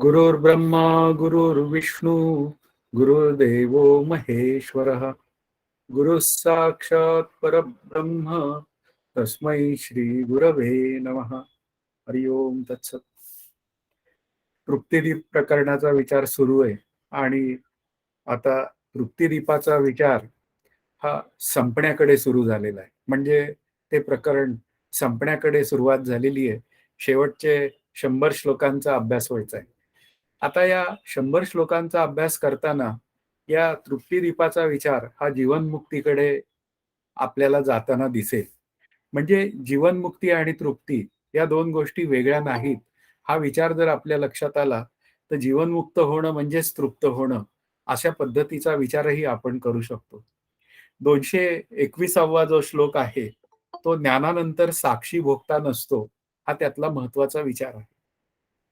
गुरुर्ब्रह्मा गुरुर्विष्णू गुरुर्देवो महेश्वरः गुरुः साक्षात् परब्रह्म तस्मै श्री गुरवे नमः. हरि ओम तत्सत. तृप्तिदीप प्रकरणाचा विचार सुरू आहे आणि आता तृप्तिदीपाचा विचार हा संपण्याकडे सुरू झालेला आहे. म्हणजे ते प्रकरण संपण्याकडे सुरुवात झालेली आहे. शेवटचे 100 श्लोकांचा अभ्यास व्हायचा आहे. आता या 100 श्लोकांचा अभ्यास करताना या तृप्तिदीपाचा विचार हा जीवनमुक्तीकडे आपल्याला जाताना दिसेल. म्हणजे जीवनमुक्ती आणि तृप्ती या दोन गोष्टी वेगळ्या नाहीत. हा विचार जर आपल्या लक्षात आला तर जीवनमुक्त होणं म्हणजेच तृप्त होणं अशा पद्धतीचा विचारही आपण करू शकतो. 221वा जो श्लोक आहे तो ज्ञानानंतर साक्षी भोगता नसतो हा त्यातला महत्वाचा विचार आहे.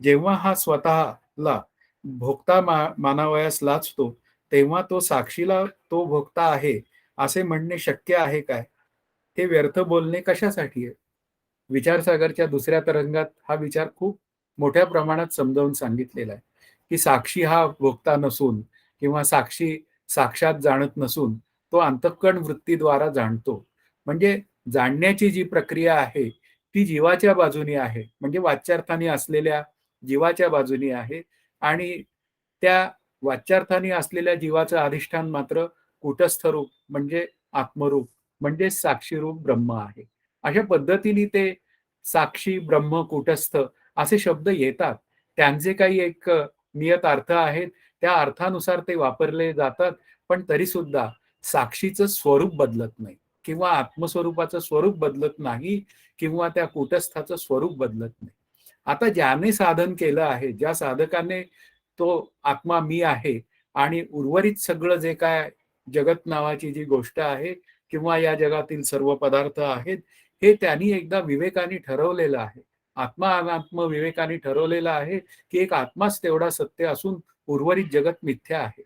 जेव्हा हा स्वतःला भोगता मानावयास लाजतो तेव्हा तो साक्षीला तो भोगता आहे असे म्हणणे शक्य आहे काय? हे व्यर्थ बोलणे कशासाठी आहे? विचारसागरच्या दुसऱ्या तरंगात हा विचार खूप मोठ्या प्रमाणात समजावून सांगितलेला आहे की साक्षी हा भोगता नसून किंवा साक्षी साक्षात जाणत नसून तो अंतःकरण वृत्तीद्वारा जाणतो. म्हणजे जाणण्याची जी प्रक्रिया आहे ती जीवाच्या बाजूनी आहे, म्हणजे वाच्यार्थाने असलेल्या जीवाच्या बाजूनी आहे आणि त्या वाच्यार्थाने असलेल्या जीवाचं अधिष्ठान मात्र कूटस्थ रूप म्हणजे आत्मरूप म्हणजे साक्षीरूप ब्रह्म आहे. अशा पद्धतीने ते साक्षी ब्रह्म कूटस्थ असे शब्द येतात. त्यांचे काही एक नियत अर्थ आहेत. त्या अर्थानुसार ते वापरले जातात. पण तरी सुद्धा साक्षीचं स्वरूप बदलत नाही किंवा आत्मस्वरूपाचं स्वरूप बदलत नाही किंवा त्या कूटस्थाचं स्वरूप बदलत नाही. आता ज्याने साधन केलं आहे, ज्या साधकाने तो आत्मा मी आहे आणि उर्वरित सगळं जे काय जगत नावाची जी गोष्ट आहे किंवा या जगातील सर्व पदार्थ आहेत हे त्यांनी एकदा विवेकाने ठरवलेलं आहे. आत्मा अनात्म विवेकाने ठरवलेलं आहे की एक आत्माच तेवढा सत्य असून उर्वरित जगत मिथ्या आहे.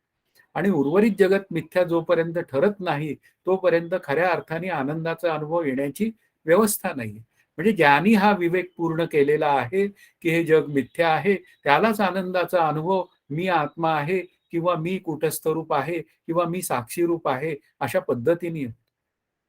आणि उर्वरित जगत मिथ्या जोपर्यंत ठरत नाही तोपर्यंत खऱ्या अर्थाने आनंदाचा अनुभव येण्याची व्यवस्था नाही. म्हणजे ज्यांनी हा विवेक पूर्ण केलेला आहे की हे जग मिथ्या आहे त्यालाच आनंदाचा अनुभव मी आत्मा आहे किंवा मी कूटस्थ रूप आहे किंवा मी साक्षी रूप आहे अशा पद्धतीने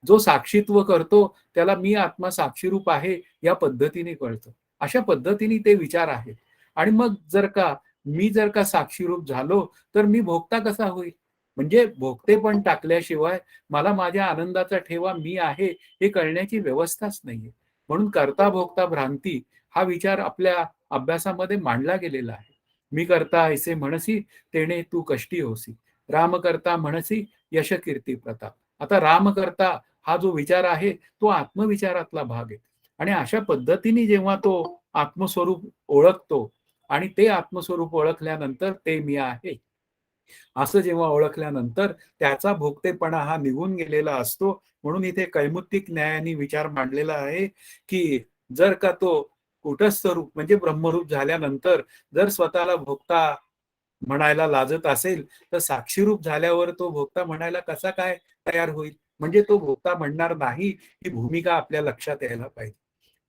जो साक्षीत्व करतो त्याला मी आत्मा साक्षीरूप आहे या पद्धतीने कळतं. अशा पद्धतीने ते विचार आहेत. आणि मग जर का साक्षीरूप झालो तर मी भोगता कसा होईल? म्हणजे भोगते पण टाकल्याशिवाय मला माझ्या आनंदाचा ठेवा मी आहे हे कळण्याची व्यवस्थाच नाहीये. म्हणून करता भोगता भ्रांती हा विचार आपल्या अभ्यासामध्ये मांडला गेलेला आहे. मी करता ऐसे म्हणसी तेणे तू कष्टी होसी, राम करता म्हणसी यश कीर्ती प्रताप. आता राम करता हा जो विचार आहे तो आत्मविचारातला भाग आहे. आणि अशा पद्धतीने जेव्हा तो आत्मस्वरूप ओळखतो आणि ते आत्मस्वरूप ओळखल्यानंतर ते मी आहे असं जेव्हा ओळखल्यानंतर त्याचा भोगतेपणा हा निघून गेलेला असतो. म्हणून इथे कैमुत्तिक न्यायाने विचार मांडलेला आहे की जर का तो कूटस्थ रूप म्हणजे ब्रह्मरूप झाल्यानंतर जर स्वतःला भोगता म्हणायला लाजत असेल तर साक्षीरूप झाल्यावर तो भोगता म्हणायला कसा काय तयार होईल? म्हणजे तो भोगता म्हणणार नाही ही भूमिका आपल्या लक्षात यायला पाहिजे.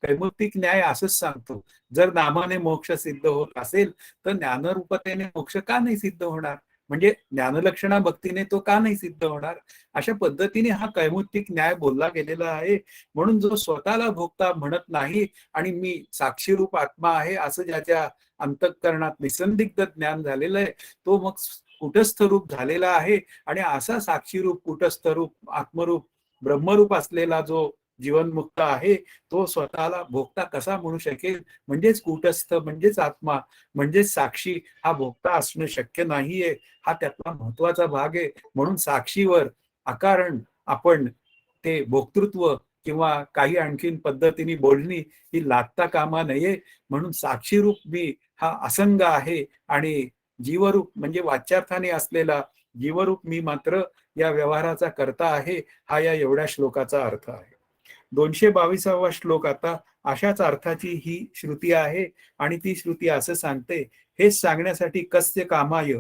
कैमुत्तिक न्याय असंच सांगतो, जर नामाने मोक्ष सिद्ध होत असेल तर ज्ञानरूपतेने मोक्ष का नाही सिद्ध होणार? म्हणजे ज्ञानलक्षणा भक्तीने तो का नाही सिद्ध होणार? अशा पद्धतीने हा कैमुत्तिक न्याय बोलला गेलेला आहे. म्हणून जो स्वतःला भोगता म्हणत नाही आणि मी साक्षीरूप आत्मा आहे असं ज्याच्या अंतःकरणात निसंदिग्ध ज्ञान झालेलं आहे तो मग कुटस्थ रूप झालेला आहे. आणि असा साक्षीरूप कुटस्थ रूप आत्मरूप ब्रह्मरूप असलेला जो जीवनमुक्त आहे तो स्वतःला भोगता कसा म्हणू शकेल? म्हणजेच कूटस्थ म्हणजेच आत्मा म्हणजेच साक्षी हा भोगता असणं शक्य नाहीये. हा त्यातला महत्वाचा भाग आहे. म्हणून साक्षीवर अकारण आपण ते भोक्तृत्व किंवा काही आणखीन पद्धतीने बोलणी ही लादता कामा नये. म्हणून साक्षीरूप मी हा असंग आहे आणि जीवरूप म्हणजे वाच्यार्थाने असलेला जीवरूप मी मात्र या व्यवहाराचा करता आहे. हा या एवढ्या श्लोकाचा अर्थ आहे. 222वा श्लोक आता अशाच अर्थाची ही श्रुती आहे आणि ती श्रुती असं सांगते, हेच सांगण्यासाठी कस्य कामाय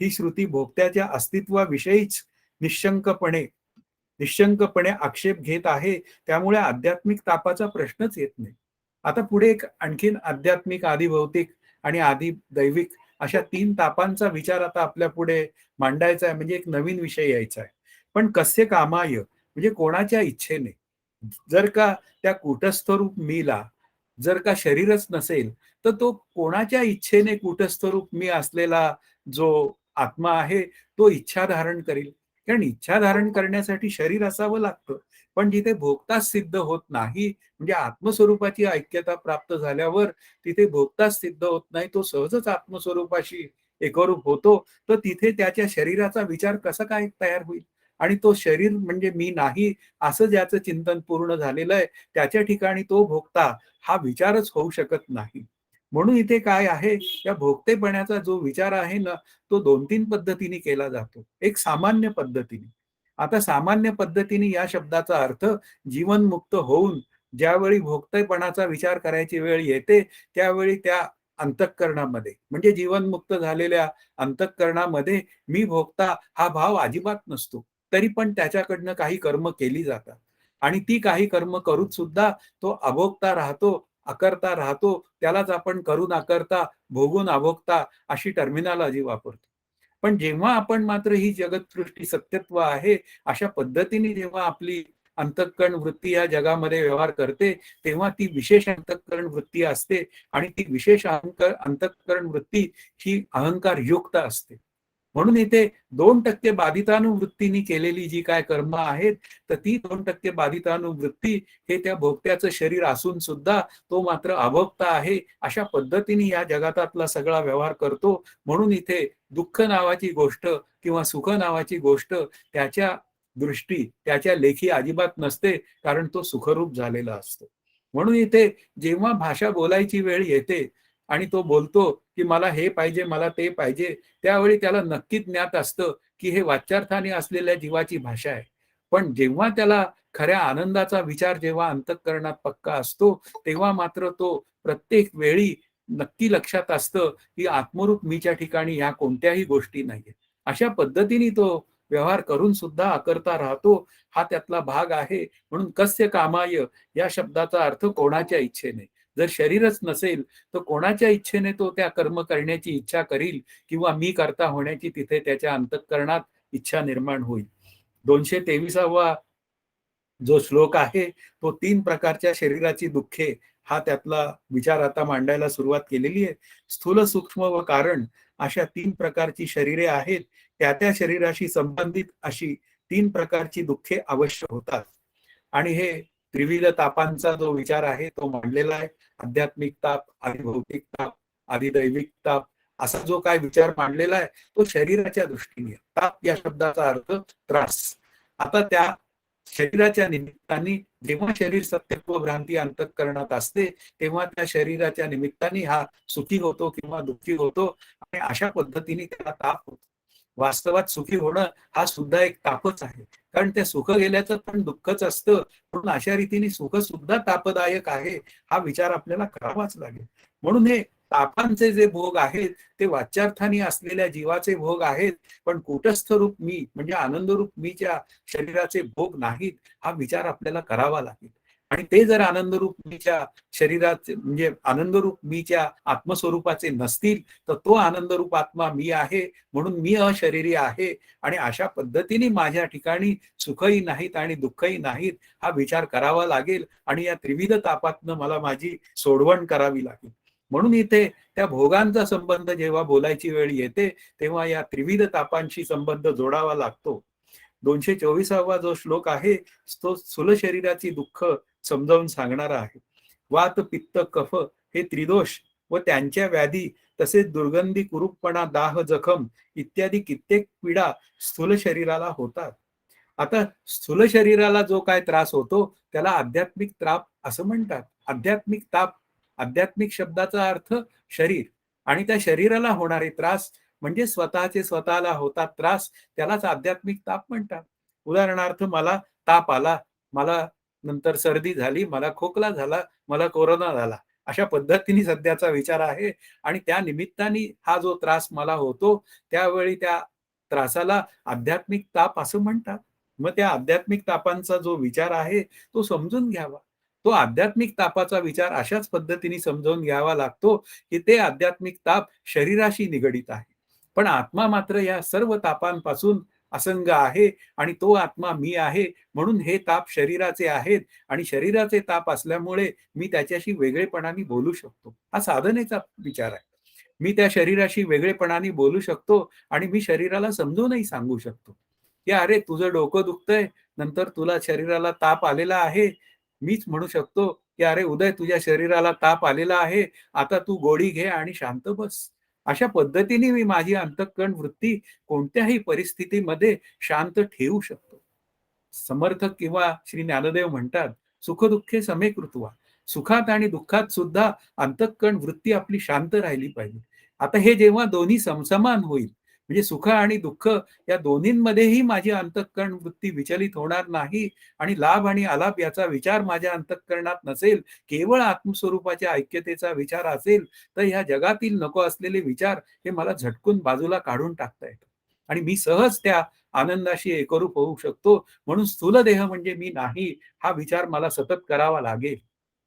ही श्रुती भोक्त्याच्या अस्तित्वाविषयीच निशंकपणे आक्षेप घेत आहे. त्यामुळे आध्यात्मिक तापाचा प्रश्नच येत नाही. आता पुढे एक आणखीन आध्यात्मिक आधी भौतिक आणि आधी दैविक अशा 3 तापांचा विचार आता आपल्या पुढे मांडायचा आहे, म्हणजे एक नवीन विषय यायचा आहे. पण कस्य कामाय म्हणजे कोणाच्या इच्छेने. जर का त्या कूटस्थ रूप मीला जर का शरीरच नसेल, तर तो कोणाच्या इच्छेने कूटस्थ रूप मी असलेला जो आत्मा आहे, तो इच्छा धारण करील. कारण इच्छा धारण करण्यासाठी शरीर असावं लागतं. पण जिथे भोगताच सिद्ध होत नाही, म्हणजे आत्मस्वरूपाची ऐक्यता प्राप्त झाल्यावर तिथे भोगताच सिद्ध होत नाही, तो सहजच आत्मस्वरूपाशी एकरूप होतो, तर तिथे त्याच्या शरीराचा विचार कसा काय तयार होईल? आणि तो शरीर म्हणजे मी नाही, असं ज्याचं चिंतन पूर्ण झालेलं आहे, त्याच्या ठिकाणी तो भोगता हा विचारच होऊ शकत नाही. म्हणून इथे काय आहे, या भोगतेपणाचा जो विचार आहे ना, तो 2-3 पद्धतीने केला जातो. एक सामान्य पद्धतीने. आता सामान्य पद्धतीने या शब्दाचा अर्थ जीवनमुक्त होऊन ज्यावेळी भोगतेपणाचा विचार करायची वेळ येते, त्यावेळी त्या अंतःकरणामध्ये म्हणजे जीवनमुक्त झालेल्या अंतःकरणामध्ये मी भोगता हा भाव अजिबात नसतो. तरी पण त्याच्याकडनं काही कर्म केली जातात आणि ती काही कर्म करून सुद्धा तो अभोगता राहतो, अकर्ता राहतो. त्यालाच आपण करून अकर्ता, भोगून अभोगता अशी टर्मिनॉलॉजी वापरतो. पण जेव्हा आपण मात्र ही जगतसृष्टी सत्यत्व आहे, अशा पद्धतीने जेव्हा आपली अंतःकरण वृत्ती या जगामध्ये व्यवहार करते, तेव्हा ती विशेष अंतःकरण वृत्ती असते आणि ती विशेष अंतःकरण वृत्ती ही अहंकारयुक्त असते. म्हणून इथे 2% बाधितानुवृत्तीने केलेली जी काय कर्म आहेत, तर ती 2% बाधितानुवृत्ती हे त्या भोगत्याचं शरीर असून सुद्धा तो मात्र अभोक्ता आहे, अशा पद्धतीने या जगातातला सगळा व्यवहार करतो. म्हणून इथे दुःख नावाची गोष्ट किंवा सुख नावाची गोष्ट त्याच्या दृष्टी, त्याच्या लेखी अजिबात नसते, कारण तो सुखरूप झालेला असतो. म्हणून इथे जेव्हा भाषा बोलायची वेळ येते आणि तो बोलतो, की मला हे पाहिजे, मला ते पाहिजे, त्यावेळी त्याला नक्कीच ज्ञात असतं, की हे वाच्यार्थाने असलेल्या जीवाची भाषा आहे. पण जेव्हा त्याला खऱ्या आनंदाचा विचार जेव्हा अंतःकरणात पक्का असतो, तेव्हा मात्र तो प्रत्येक वेळी नक्की लक्षात असतं, की आत्मरूप मीच्या ठिकाणी ह्या कोणत्याही गोष्टी नाहीयेत. अशा पद्धतीने तो व्यवहार करून सुद्धा अकर्ता राहतो, हा त्यातला भाग आहे. म्हणून कस्य कामाय या शब्दाचा अर्थ कोणाच्या इच्छेने. जर शरीरच नसेल, तर कोणाच्या इच्छेने तो त्या कर्म करण्याची इच्छा करील किंवा मी कर्ता होण्याची तिथे त्याच्या अंतःकरणात इच्छा निर्माण होईल. 223वा जो श्लोक आहे, तो 3 प्रकारच्या शरीराची दुःखे हा त्यातला विचार आता मांडायला सुरुवात केलेली आहे. स्थूल, सूक्ष्म व कारण अशा 3 प्रकारची शरीरे आहेत. त्या शरीराशी संबंधित अशी 3 प्रकारची दुःखे अवश्य होतात. आणि हे त्रिविध तापांचा जो विचार आहे तो मांडलेला आहे. आध्यात्मिक ताप, अधिभौतिक ताप, अधिदैविक ताप असा जो काय विचार मांडलेला आहे, तो शरीराच्या दृष्टीने. ताप या शब्दाचा अर्थ त्रास. आता त्या शरीराच्या निमित्ताने जेव्हा शरीर सत्यत्व भ्रांती अंतःकरणात असते, तेव्हा त्या शरीराच्या निमित्ताने हा सुखी होतो किंवा दुःखी होतो आणि अशा पद्धतीने त्याला ताप होतो. वास्तवात सुखी होणं हा सुद्धा एक तापच आहे. कारण ते सुख गेल्याचं पण दुःखच असतं. म्हणून अशा रीतीने सुख सुद्धा तापदायक आहे, हा विचार आपल्याला करावाच लागेल. म्हणून हे तापांचे जे भोग आहेत, ते वाच्यार्थाने असलेल्या जीवाचे भोग आहेत, पण कूटस्थ रूप मी म्हणजे आनंदरूप मीच्या शरीराचे भोग नाहीत, हा विचार आपल्याला करावा लागेल. आणि ते जर आनंदरूप मीच्या शरीराचे म्हणजे आनंदरूप मीच्या आत्मस्वरूपाचे नसतील, तर तो आनंदरूप आत्मा मी आहे, म्हणून मी अशरीरी आहे आणि अशा पद्धतीने माझ्या ठिकाणी सुखही नाहीत आणि दुःखही नाहीत, हा विचार करावा लागेल आणि या त्रिविध तापातनं मला माझी सोडवण करावी लागेल. म्हणून इथे त्या भोगांचा संबंध जेव्हा बोलायची वेळ येते, तेव्हा या त्रिविध तापांशी संबंध जोडावा लागतो. 224वा जो श्लोक आहे, तो स्थूल शरीराची दुःख समजावून सांगणारा आहे. वात, पित्त, कफ हे त्रिदोष व त्यांच्या व्याधी तसेच दुर्गंधी, कुरूपपणा, दाह, जखम इत्यादी कित्येक पीडा स्थूल शरीराला होतात. आता स्थूल शरीराला जो काय त्रास होतो, त्याला आध्यात्मिक ताप असं म्हणतात. आध्यात्मिक ताप, आध्यात्मिक शब्दाचा अर्थ शरीर आणि त्या शरीराला होणारे त्रास म्हणजे स्वतःचे स्वतःला होतात त्रास, त्यालाच आध्यात्मिक ताप म्हणतात. उदाहरणार्थ मला ताप आला, मला नंतर सर्दी झाली, मला खोकला झाला, मला कोरोना झाला. अशा पद्धतीने सध्याचा विचार आहे आणि त्या निमित्ताने हा जो त्रास मला होतो, त्यावेळी त्या त्रासाला आध्यात्मिक ताप असं म्हणतात. मग त्या आध्यात्मिक तापांचा जो विचार आहे, तो समजून घ्यावा. तो आध्यात्मिक तापाचा विचार अशाच पद्धतीने समजावून घ्यावा लागतो, की ते आध्यात्मिक ताप शरीराशी निगडीत आहे. पण आत्मा मात्र या सर्व तापांपासून असंग आहे आणि तो आत्मा मी आहे. म्हणून हे ताप शरीराचे आहेत आणि शरीराचे ताप असल्यामुळे मी त्याच्याशी वेगळेपणाने बोलू शकतो. हा साधनेचा विचार आहे. मी त्या शरीराशी वेगळेपणाने बोलू शकतो आणि मी शरीराला समजूनही सांगू शकतो, की "अरे, तुझं डोकं दुखतंय, नंतर तुला शरीराला ताप आलेला आहे." मीच म्हणू शकतो, की "अरे उदय, तुझ्या शरीराला ताप आलेला आहे. आता तू गोळी घे आणि शांत बस." अशा पद्धतीने मी माझी अंतःकरण वृत्ती कोणत्याही परिस्थितीमध्ये शांत ठेवू शकतो. समर्थ किंवा श्री ज्ञानदेव म्हणतात, "सुख-दुःखे समे कृत्वा." सुखात आणि दुःखात सुद्धा अंतःकरण वृत्ती आपली शांत राहिली पाहिजे. आता हे जेव्हा दोन्ही समसमान होईल, म्हणजे सुख आणि दुःख या दोन्हींमध्येही माझी अंतःकरण वृत्ती विचलित होणार नाही आणि लाभ आणि अलाभ याचा विचार माझ्या अंतःकरणात नसेल, केवळ आत्मस्वरूपाच्या ऐक्यतेचा विचार असेल, तर ह्या जगातील नको असलेले विचार हे मला झटकून बाजूला काढून टाकता येतात आणि मी सहज त्या आनंदाशी एकरूप होऊ शकतो. म्हणून स्थूल देह म्हणजे मी नाही, हा विचार मला सतत करावा लागेल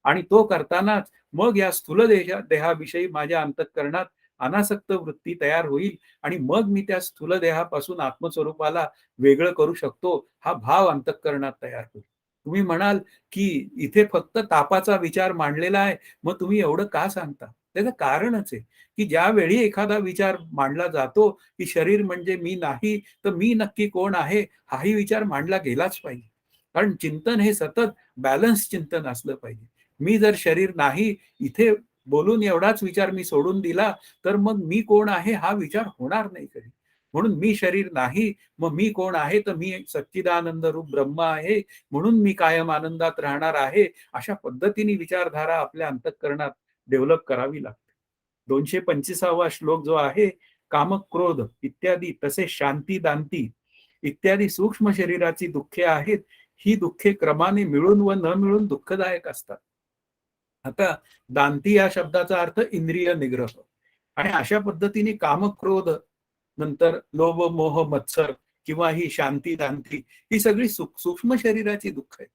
आणि तो करतानाच मग या स्थूल देहाविषयी माझ्या अंतःकरणात अनासक्त वृत्ती तयार होईल आणि मग मी त्या स्थूल देहापासून आत्मस्वरूपाला वेगळं करू शकतो. हा भाव अंतःकरणात तयार होईल. तुम्ही म्हणाल, की इथे फक्त तापाचा विचार मांडलेला आहे, मग तुम्ही एवढं का सांगता? त्याचं कारणच आहे, की ज्यावेळी एखादा विचार मांडला जातो, की शरीर म्हणजे मी नाही, तर मी नक्की कोण आहे, हाही विचार मांडला गेलाच पाहिजे. कारण चिंतन हे सतत बॅलन्स चिंतन असलं पाहिजे. मी जर शरीर नाही, इथे बोलून एवढाच विचार मी सोडून दिला, तर मग मी कोण आहे हा विचार होणार नाही कधी. म्हणून मी शरीर नाही, मग मी कोण आहे, तर मी सच्चिदानंद रूप ब्रह्म आहे, म्हणून मी कायम आनंदात राहणार आहे. अशा पद्धतीने विचारधारा आपल्या अंतःकरणात डेव्हलप करावी लागते. 225वा श्लोक जो आहे, काम, क्रोध इत्यादी तसेच शांती, दांती इत्यादी सूक्ष्म शरीराची दुःखे आहेत. ही दुःखे क्रमाने मिळून व न मिळून दुःखदायक असतात. आता दांती या शब्दाचा अर्थ इंद्रिय निग्रह आणि अशा पद्धतीने काम, क्रोध, नंतर लोभ, मोह, मत्सर किंवा ही शांती, दांती ही सगळी सूक्ष्म शरीराची दुःख आहेत.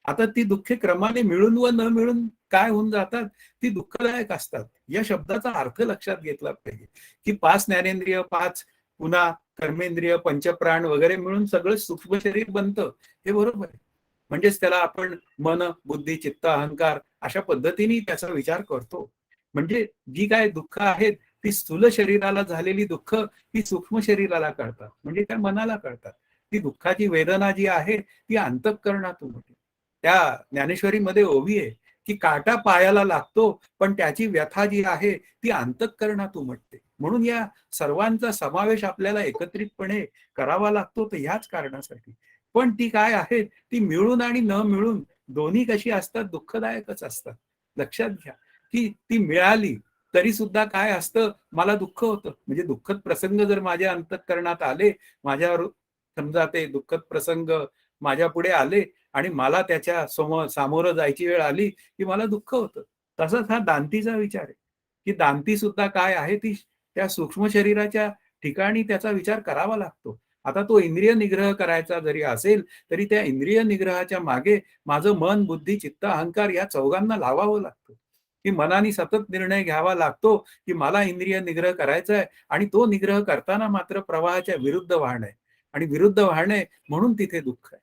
आता ती दुःखे क्रमाने मिळून व न मिळून काय होऊन जातात, ती दुःखदायक असतात. या शब्दाचा अर्थ लक्षात घेतला पाहिजे, की 5 ज्ञानेंद्रिय, 5 पुन्हा कर्मेंद्रिय, पंचप्राण वगैरे मिळून सगळं सूक्ष्म शरीर बनतं. हे बरोबर आहे. म्हणजेच त्याला आपण मन, बुद्धी, चित्त, अहंकार अशा पद्धतीने त्याचा विचार करतो. म्हणजे जी काय दुःख आहेत, ती स्थूल शरीराला झालेली दुःख ही सूक्ष्म शरीराला कळतात. म्हणजे त्या मनाला कळतात. ती दुःखाची वेदना जी आहे, ती अंतःकरणातून होते. त्या ज्ञानेश्वरीमध्ये ओवी आहे, की काटा पायाला लागतो, पण त्याची व्यथा जी आहे, ती अंतःकरणात उमटते. म्हणून या सर्वांचा समावेश आपल्याला एकत्रितपणे करावा लागतो, तर ह्याच कारणासाठी. पण ती काय आहे, ती मिळून आणि न मिळून दोन्ही कशी असतात, दुःखदायकच असतात. लक्षात घ्या, की ती मिळाली तरी सुद्धा काय असतं, मला दुःख होतं. म्हणजे दुःखद प्रसंग जर माझ्या अंतःकरणात आले, माझ्यावर समजा ते दुःखद प्रसंग माझ्यापुढे आले आणि मला त्याच्या सामोरं जायची वेळ आली, की मला दुःख होतं. तसाच हा दांतीचा विचार आहे, की दांती सुद्धा काय आहे, ती त्या सूक्ष्म शरीराच्या ठिकाणी त्याचा विचार करावा लागतो. आता तो इंद्रिय निग्रह करायचा जरी असेल, तरी त्या इंद्रिय निग्रहाच्या मागे माझं मन, बुद्धी, चित्त, अहंकार या चौघांना लावावं लागतं. की मनाने सतत निर्णय घ्यावा लागतो, की मला इंद्रिय निग्रह करायचा आहे आणि तो निग्रह करताना मात्र प्रवाहाच्या विरुद्ध वाहणं आहे आणि विरुद्ध वाहणे म्हणून तिथे दुःख आहे.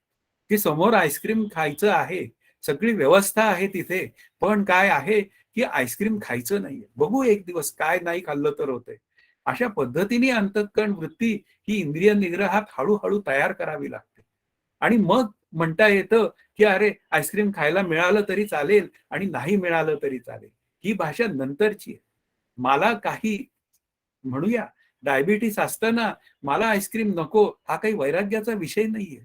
की समोर आईस्क्रीम खायचं आहे, सगळी व्यवस्था आहे तिथे, पण काय आहे, की आईस्क्रीम खायचं नाहीये. बघू एक दिवस काय नाही खाल्लं तर होतंय. अशा पद्धतीने अंतःकरण वृत्ती ही इंद्रिय निग्रहात हळू तयार करावी लागते. आणि मग म्हणता येतं, की अरे आईस्क्रीम खायला मिळालं तरी चालेल आणि नाही मिळालं तरी चालेल. ही भाषा नंतरची आहे. मला काही म्हणूया डायबिटीस असताना मला आईस्क्रीम नको हा काही वैराग्याचा विषय नाहीये.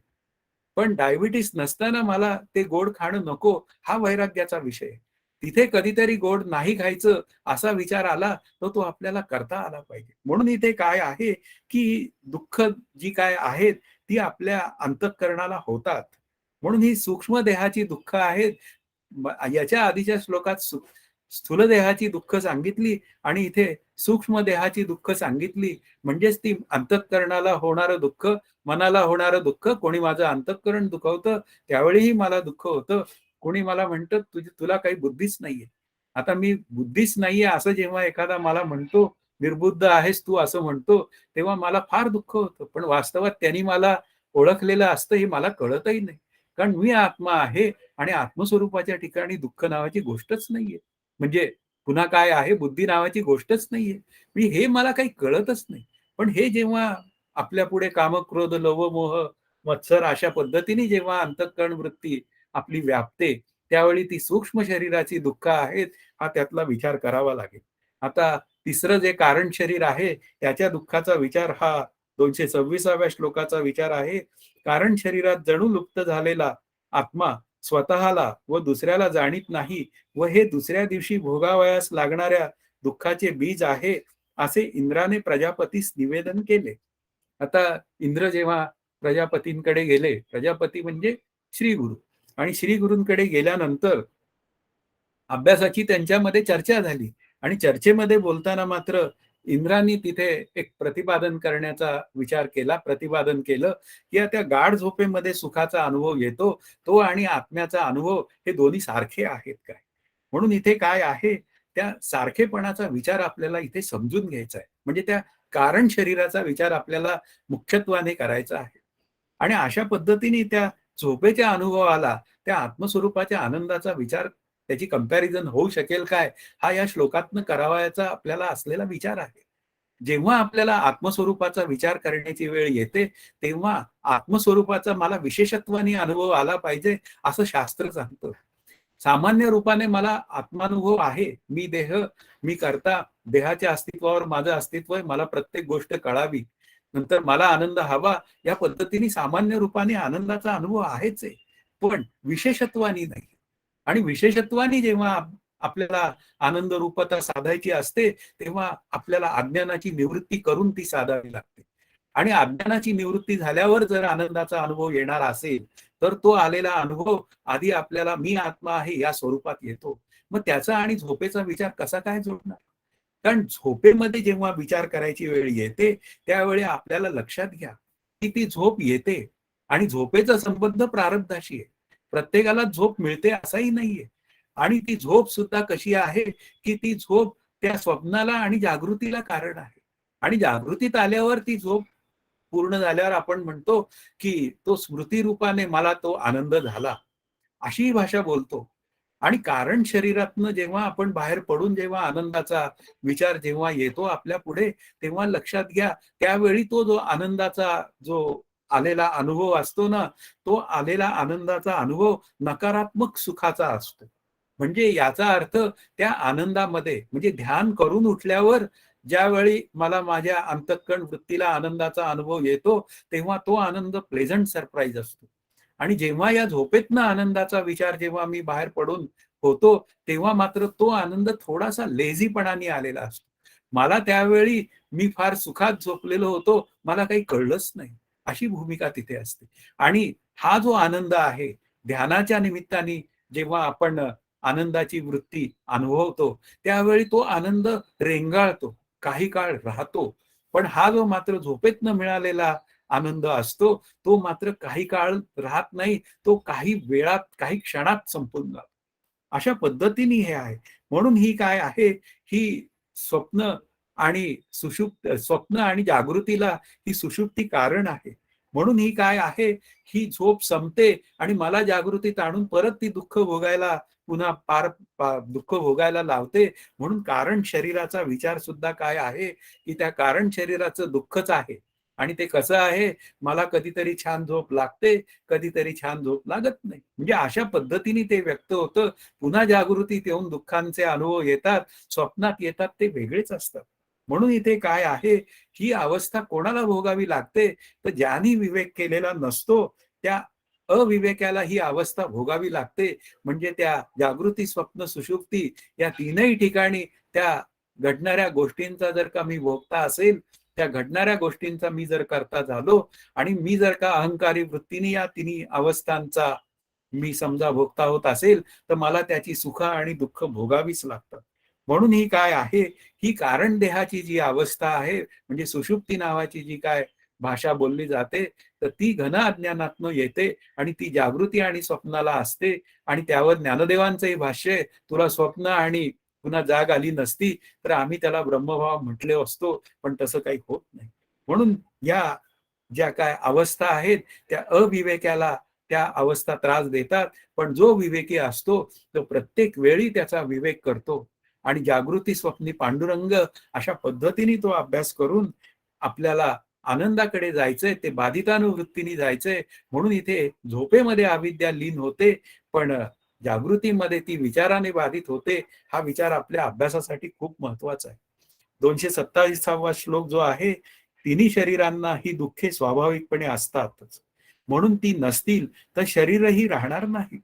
पण डायबिटीस नसताना मला ते गोड खाणं नको हा वैराग्याचा विषय आहे. तिथे कधीतरी गोड नाही खायचं असा विचार आला, तर तो आपल्याला करता आला पाहिजे. म्हणून इथे काय आहे, की दुःख जी काय आहेत, ती आपल्या अंतःकरणाला होतात. म्हणून ही सूक्ष्म देहाची दुःख आहेत. याच्या आधीच्या श्लोकात स्थूल देहाची दुःख सांगितली आणि इथे सूक्ष्म देहाची दुःख सांगितली. म्हणजेच ती अंतःकरणाला होणारं दुःख, मनाला होणारं दुःख, कोणी माझं अंतःकरण दुखवतं, त्यावेळीही मला दुःख होतं. कोणी मला म्हणतं, तुला काही बुद्धीच नाहीये." आता मी बुद्धीच नाहीये असं जेव्हा एखादा मला म्हणतो, "निर्बुद्ध आहेस तू" असं म्हणतो, तेव्हा मला फार दुःख होतं. पण वास्तवात त्यांनी मला ओळखलेलं असतं हे मला कळतही नाही. कारण मी आत्मा आहे आणि आत्मस्वरूपाच्या ठिकाणी दुःख नावाची गोष्टच नाहीये. म्हणजे पुन्हा काय आहे, बुद्धी नावाची गोष्टच नाहीये. म्हणजे हे मला काही कळतच नाही. पण हे जेव्हा आपल्यापुढे काम, क्रोध, लोभ, मोह, मत्सर अशा पद्धतीने जेव्हा अंतःकरण वृत्ती आपली व्यापते, त्यावेळी ती सूक्ष्म शरीराची दुःख आहेत, हा त्यातला विचार करावा लागेल. आता तिसरं जे कारण शरीर आहे, त्याच्या दुःखाचा विचार हा 226व्या श्लोकाचा विचार आहे. कारण शरीरात जणू लुप्त झालेला आत्मा स्वतःला व दुसऱ्याला जाणीत नाही व हे दुसऱ्या दिवशी भोगावयास लागणाऱ्या दुःखाचे बीज आहे, असे इंद्राने प्रजापतीस निवेदन केले. आता इंद्र जेव्हा प्रजापतींकडे गेले, प्रजापती म्हणजे श्रीगुरु आणि श्रीगुरूंकडे गेल्यानंतर अभ्यासाची त्यांच्यामध्ये चर्चा झाली आणि चर्चेमध्ये बोलताना मात्र इंद्रांनी तिथे एक प्रतिपादन करण्याचा विचार केला, प्रतिपादन केलं, की या त्या गाढ झोपेमध्ये सुखाचा अनुभव येतो, तो आणि आत्म्याचा अनुभव हे दोन्ही सारखे आहेत काय? म्हणून इथे काय आहे, त्या सारखेपणाचा विचार आपल्याला इथे समजून घ्यायचा आहे. म्हणजे त्या कारण शरीराचा विचार आपल्याला मुख्यत्वाने करायचा आहे. आणि अशा पद्धतीने त्या झोपेच्या अनुभवाला, त्या आत्मस्वरूपाच्या आनंदाचा विचार त्याची कंपॅरिझन होऊ शकेल काय? हा या श्लोकातनं करावयाचा आपल्याला असलेला विचार आहे. जेव्हा आपल्याला आत्मस्वरूपाचा विचार करण्याची वेळ येते, तेव्हा आत्मस्वरूपाचा मला विशेषत्वाने अनुभव आला पाहिजे, असं शास्त्र सांगतं. सामान्य रूपाने मला आत्मानुभव आहे. मी देह, मी कर्ता, देहाच्या अस्तित्वावर माझं अस्तित्व आहे. मला प्रत्येक गोष्ट कळावी. नंतर मला आनंद हवा, या पद्धतीने सामान्य रूपाने आनंदाचा अनुभव आहेच आहे. पण विशेषत्वाने नाही. आणि विशेषत्वाने जेव्हा आपल्याला आनंद रूपता साधायची असते, तेव्हा आपल्याला अज्ञानाची निवृत्ती करून ती साधावी लागते. आणि अज्ञानाची निवृत्ती झाल्यावर जर आनंदाचा अनुभव येणार असेल, तर तो आलेला अनुभव आधी आपल्याला मी आत्मा आहे या स्वरूपात येतो. मग त्याचा आणि झोपेचा विचार कसा काय जोडणार? कारण झोपेमध्ये जेव्हा विचार करायची वेळ येते, त्यावेळी आपल्याला लक्षात घ्या, की ती झोप येते आणि झोपेचा संबंध प्रारब्धाशी आहे. प्रत्येकाला झोप मिळते असाही नाहीये. आणि ती झोप सुद्धा कशी आहे, की ती झोप त्या स्वप्नाला आणि जागृतीला कारण आहे. आणि जागृतीत आल्यावर ती झोप पूर्ण झाल्यावर आपण म्हणतो, की तो स्मृती रूपाने मला तो आनंद झाला. अशी भाषा बोलतो. आणि कारण शरीरातनं जेव्हा आपण बाहेर पडून जेव्हा आनंदाचा विचार जेव्हा येतो आपल्या पुढे, तेव्हा लक्षात घ्या, त्यावेळी तो जो आनंदाचा जो आलेला अनुभव असतो ना, तो आलेला आनंदाचा अनुभव नकारात्मक सुखाचा असतो. म्हणजे याचा अर्थ त्या आनंदामध्ये म्हणजे ध्यान करून उठल्यावर ज्यावेळी मला माझ्या अंतःकरण वृत्तीला आनंदाचा अनुभव येतो, तेव्हा तो आनंद प्लेझंट सरप्राईज असतो. आणि जेव्हा या झोपेतनं आनंदाचा विचार जेव्हा मी बाहेर पडून होतो, तेव्हा मात्र तो आनंद थोडासा लेझीपणाने आलेला असतो. मला त्यावेळी मी फार सुखात झोपलेलो होतो, मला काही कळलंच नाही. अशी भूमिका तिथे असते. आणि हा जो आनंद आहे, ध्यानाच्या निमित्ताने जेव्हा आपण आनंदाची वृत्ती अनुभवतो, त्यावेळी तो आनंद रेंगाळतो, काही काळ राहतो. पण हा जो मात्र झोपेतनं मिळालेला आनंद असतो, तो मात्र काही काळ राहत नाही. तो काही वेळात, काही क्षणात संपून जातो. अशा पद्धतीने हे आहे. म्हणून ही काय आहे, ही स्वप्न आणि स्वप्न आणि जागृतीला ही सुषुप्ती कारण आहे. म्हणून ही काय आहे, ही झोप संपते आणि मला जागृतीत आणून परत ती दुःख भोगायला पुन्हा दुःख भोगायला लावते. म्हणून कारण शरीराचा विचार सुद्धा काय आहे, की त्या कारण शरीराचं दुःखच आहे. आणि ते कसं आहे, मला कधीतरी छान झोप लागते, कधीतरी छान झोप लागत नाही. म्हणजे अशा पद्धतीने ते व्यक्त होतं. पुन्हा जागृतीत येऊन दुःखांचे अनुभव येतात, स्वप्नात येतात ते वेगळेच असतात. म्हणून इथे काय आहे, ही अवस्था कोणाला भोगावी लागते, तर ज्यांनी विवेक केलेला नसतो, त्या अविवेकाला ही अवस्था भोगावी लागते. म्हणजे त्या जागृती, स्वप्न, सुषुप्ती या तीनही ठिकाणी त्या घडणाऱ्या गोष्टींचा जर का मी भोगता असेल, त्या घडणाऱ्या गोष्टींचा मी जर करता झालो आणि मी जर का अहंकारी वृत्तीने या तिन्ही अवस्थांचा मी समजा भोगता होत असेल, तर मला त्याची सुख आणि दुःख भोगावीच लागतात. म्हणून ही काय आहे, ही कारण देहाची जी अवस्था आहे, म्हणजे सुषुप्ती नावाची जी काय भाषा बोलली जाते, तर ती घन अज्ञानातनं येते आणि ती जागृती आणि स्वप्नाला असते. आणि त्यावर ज्ञानदेवांचंही भाष्य आहे, तुला स्वप्न आणि पुन्हा जाग आली नसती तर आम्ही त्याला ब्रह्मभाव म्हटले असतो, पण तसं काही होत नाही. म्हणून या ज्या काय अवस्था आहेत त्या अविवेकाला त्या अवस्था त्रास देतात, पण जो विवेकी असतो तो प्रत्येक वेळी त्याचा विवेक करतो आणि जागृती स्वप्नी पांडुरंग अशा पद्धतीने तो अभ्यास करून आपल्याला आनंदाकडे जायचंय, ते बाधितानुवृत्तीने जायचंय. म्हणून इथे झोपेमध्ये अविद्या लीन होते, पण जागृतीमध्ये ती विचाराने बाधित होते. हा विचार आपल्या अभ्यासासाठी खूप महत्वाचा आहे. 227वा श्लोक जो आहे, तिन्ही शरीरांना ही दुःखे स्वाभाविकपणे असतातच. म्हणून ती नसतील तर शरीरही राहणार नाही.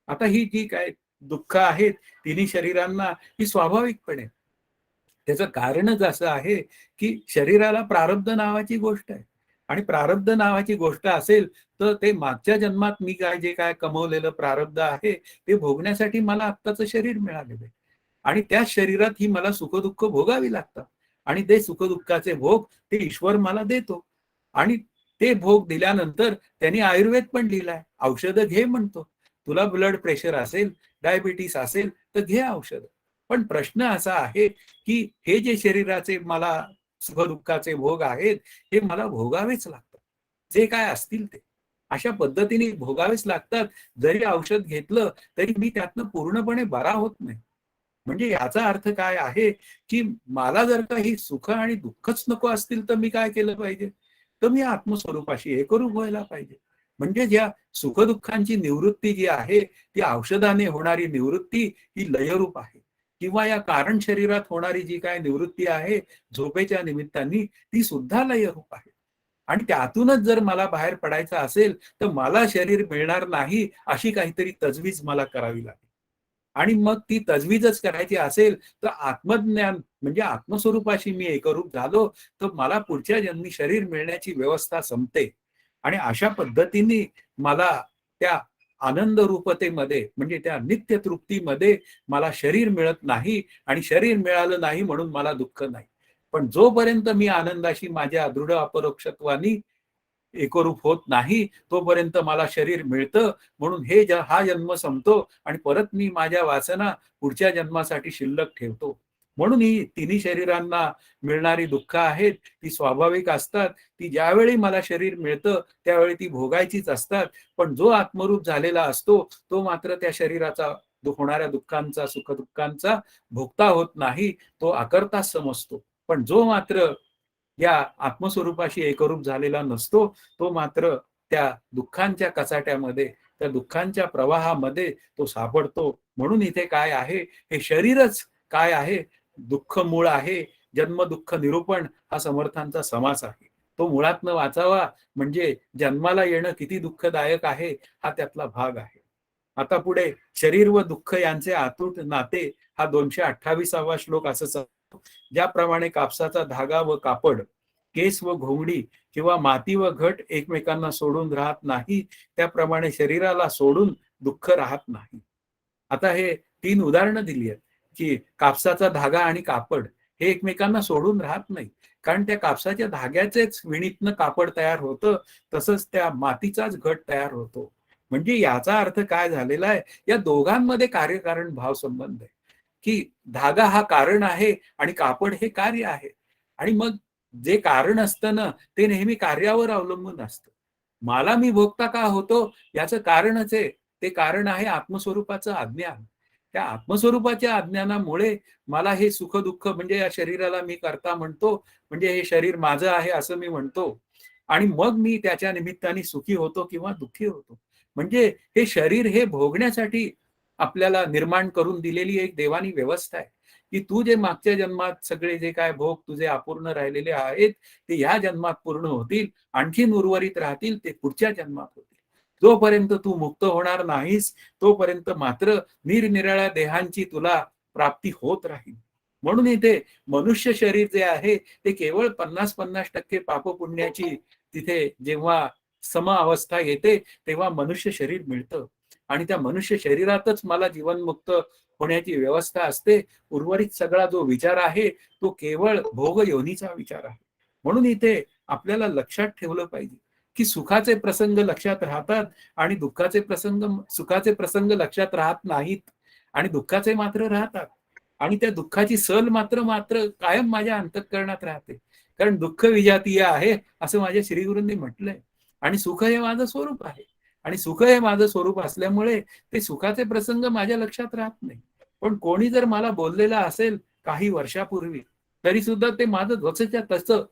आता ही जी काय दुःख आहेत तिन्ही शरीरांना, ही स्वाभाविकपणे, त्याचं कारणच असं आहे की शरीराला प्रारब्ध नावाची गोष्ट आहे. आणि प्रारब्ध नावाची गोष्ट असेल तर ते मागच्या जन्मात मी काय जे काय कमवलेलं प्रारब्ध आहे ते भोगण्यासाठी मला आत्ताचं शरीर मिळालेलं आहे. आणि त्या शरीरात ही मला सुखदुःख भोगावी लागतात. आणि ते सुखदुःखाचे भोग ते ईश्वर मला देतो. आणि ते भोग दिल्यानंतर त्यांनी आयुर्वेद पण लिहिलाय, औषधं घे म्हणतो. तुला ब्लड प्रेशर असेल, डायबिटीस असेल तर घे औषध. पण प्रश्न असा आहे की हे जे शरीराचे मला सुखदुःखाचे भोग आहेत हे मला भोगावेच लागतात, जे काय असतील ते अशा पद्धतीने भोगावेच लागतात. जरी औषध घेतलं तरी मी त्यातनं पूर्णपणे बरा होत नाही. म्हणजे याचा अर्थ काय आहे की मला जर का ही सुख आणि दुःखच नको असतील तर मी काय केलं पाहिजे, तर मी आत्मस्वरूपाशी एकरूप व्हायला पाहिजे. म्हणजे ज्या सुखदुःखांची निवृत्ती जी आहे ती औषधाने होणारी निवृत्ती ही लयरूप आहे. किंवा या कारण शरीरात होणारी जी काय निवृत्ती आहे झोपेच्या निमित्ताने ती सुद्धा लयरूप आहे. आणि त्यातूनच जर मला बाहेर पडायचं असेल तर मला शरीर मिळणार नाही अशी काहीतरी तजवीज मला करावी लागेल. आणि मग ती तजवीजच करायची असेल तर आत्मज्ञान म्हणजे आत्मस्वरूपाशी मी एकरूप झालो तर मला पुढच्या जन्मी शरीर मिळण्याची व्यवस्था संपते. आणि अशा पद्धतीने मला त्या आनंद रूपतेमध्ये म्हणजे त्या नित्य तृप्तीमध्ये मला शरीर मिळत नाही. आणि शरीर मिळालं नाही म्हणून मला दुःख नाही. पण जोपर्यंत मी आनंदाशी माझ्या दृढ अपरोक्षत्वानी एकरूप होत नाही तोपर्यंत मला शरीर मिळतं. म्हणून हा जन्म संपतो आणि परत मी माझ्या वासना पुढच्या जन्मासाठी शिल्लक ठेवतो. म्हणून ही तिन्ही शरीरांना मिळणारी दुःख आहेत ती स्वाभाविक असतात. ती ज्यावेळी मला शरीर मिळतं त्यावेळी ती भोगायचीच असतात. पण जो आत्मरूप झालेला असतो तो मात्र त्या शरीराचा होणाऱ्या दुःखांचा सुखदुःखांचा भोगता होत नाही, तो अकर्ताच समजतो. पण जो मात्र या आत्मस्वरूपाशी एकरूप झालेला नसतो तो मात्र त्या दुःखांच्या कचाट्यामध्ये, त्या दुःखांच्या प्रवाहामध्ये तो सापडतो. म्हणून इथे काय आहे, हे शरीरच काय आहे, दुःख मूळ आहे. जन्म दुःख निरूपण हा समर्थांचा समास आहे. तो मुळातनं वाचावा म्हणजे जन्माला येणं किती दुःखदायक आहे हा त्यातला भाग आहे. आता पुढे शरीर व दुःख यांचे अतूट नाते हा 228वा श्लोक असं सांगतो. ज्याप्रमाणे कापसाचा धागा व कापड, केस व घोंगडी किंवा माती व घट एकमेकांना सोडून राहत नाही, त्याप्रमाणे शरीराला सोडून दुःख राहत नाही. आता हे 3 उदाहरणं दिली आहेत की कापसाचा धागा आणि कापड हे एकमेकांना सोडून राहत नाही. कारण त्या कापसाच्या धाग्याचेच विणीतनं कापड तयार होतं, तसंच त्या मातीचाच घट तयार होतो. म्हणजे याचा अर्थ काय झालेला आहे, या दोघांमध्ये कार्यकारण भाव संबंध आहे. की धागा हा कारण आहे आणि कापड हे कार्य आहे. आणि मग जे कारण असतं ना ते नेहमी कार्यावर अवलंबून असतं. मला मी भोगता का होतो याचं कारणच आहे. ते कारण आहे आत्मस्वरूपाचं अज्ञान. त्या आत्मस्वरूपाच्या अज्ञानामुळे मला हे सुख दुःख म्हणजे या शरीराला मी करता म्हणतो, म्हणजे हे शरीर माझं आहे असं मी म्हणतो. आणि मग मी त्याच्या निमित्ताने सुखी होतो किंवा दुःखी होतो. म्हणजे हे शरीर हे भोगण्यासाठी आपल्याला निर्माण करून दिलेली एक देवानी व्यवस्था आहे. की तू जे मागच्या जन्मात सगळे जे काय भोग तुझे अपूर्ण राहिलेले आहेत ते या जन्मात पूर्ण होतील. आणखीन उर्वरित राहतील ते पुढच्या जन्मात होतील. जोपर्यंत तू मुक्त होणार नाहीस तोपर्यंत मात्र निरनिराळ्या देहांची तुला प्राप्ती होत राहील. म्हणून इथे मनुष्य शरीर जे आहे ते केवळ 50-50% पापपुण्याची तिथे जेव्हा सम अवस्था येते तेव्हा मनुष्य शरीर मिळतं. आणि त्या मनुष्य शरीरातच मला जीवनमुक्त होण्याची व्यवस्था असते. उर्वरित सगळा जो विचार आहे तो केवळ भोग योनीचा विचार आहे. म्हणून इथे आपल्याला लक्षात ठेवलं पाहिजे, की सुखाचे प्रसंग लक्षात राहतात आणि सुखाचे प्रसंग लक्षात राहत नाहीत आणि दुःखाचे मात्र राहतात. आणि त्या दुःखाची सल मात्र मात्र कायम माझ्या अंतःकरणात राहते. कारण दुःख विजातीय आहे असं माझ्या श्रीगुरूंनी म्हटलंय. आणि सुख हे माझं स्वरूप आहे. आणि सुख हे माझं स्वरूप असल्यामुळे ते सुखाचे प्रसंग माझ्या लक्षात राहत नाही. पण कोणी जर मला बोललेलं असेल काही वर्षापूर्वी, तरी सुद्धा ते माझं जसंच्या तसं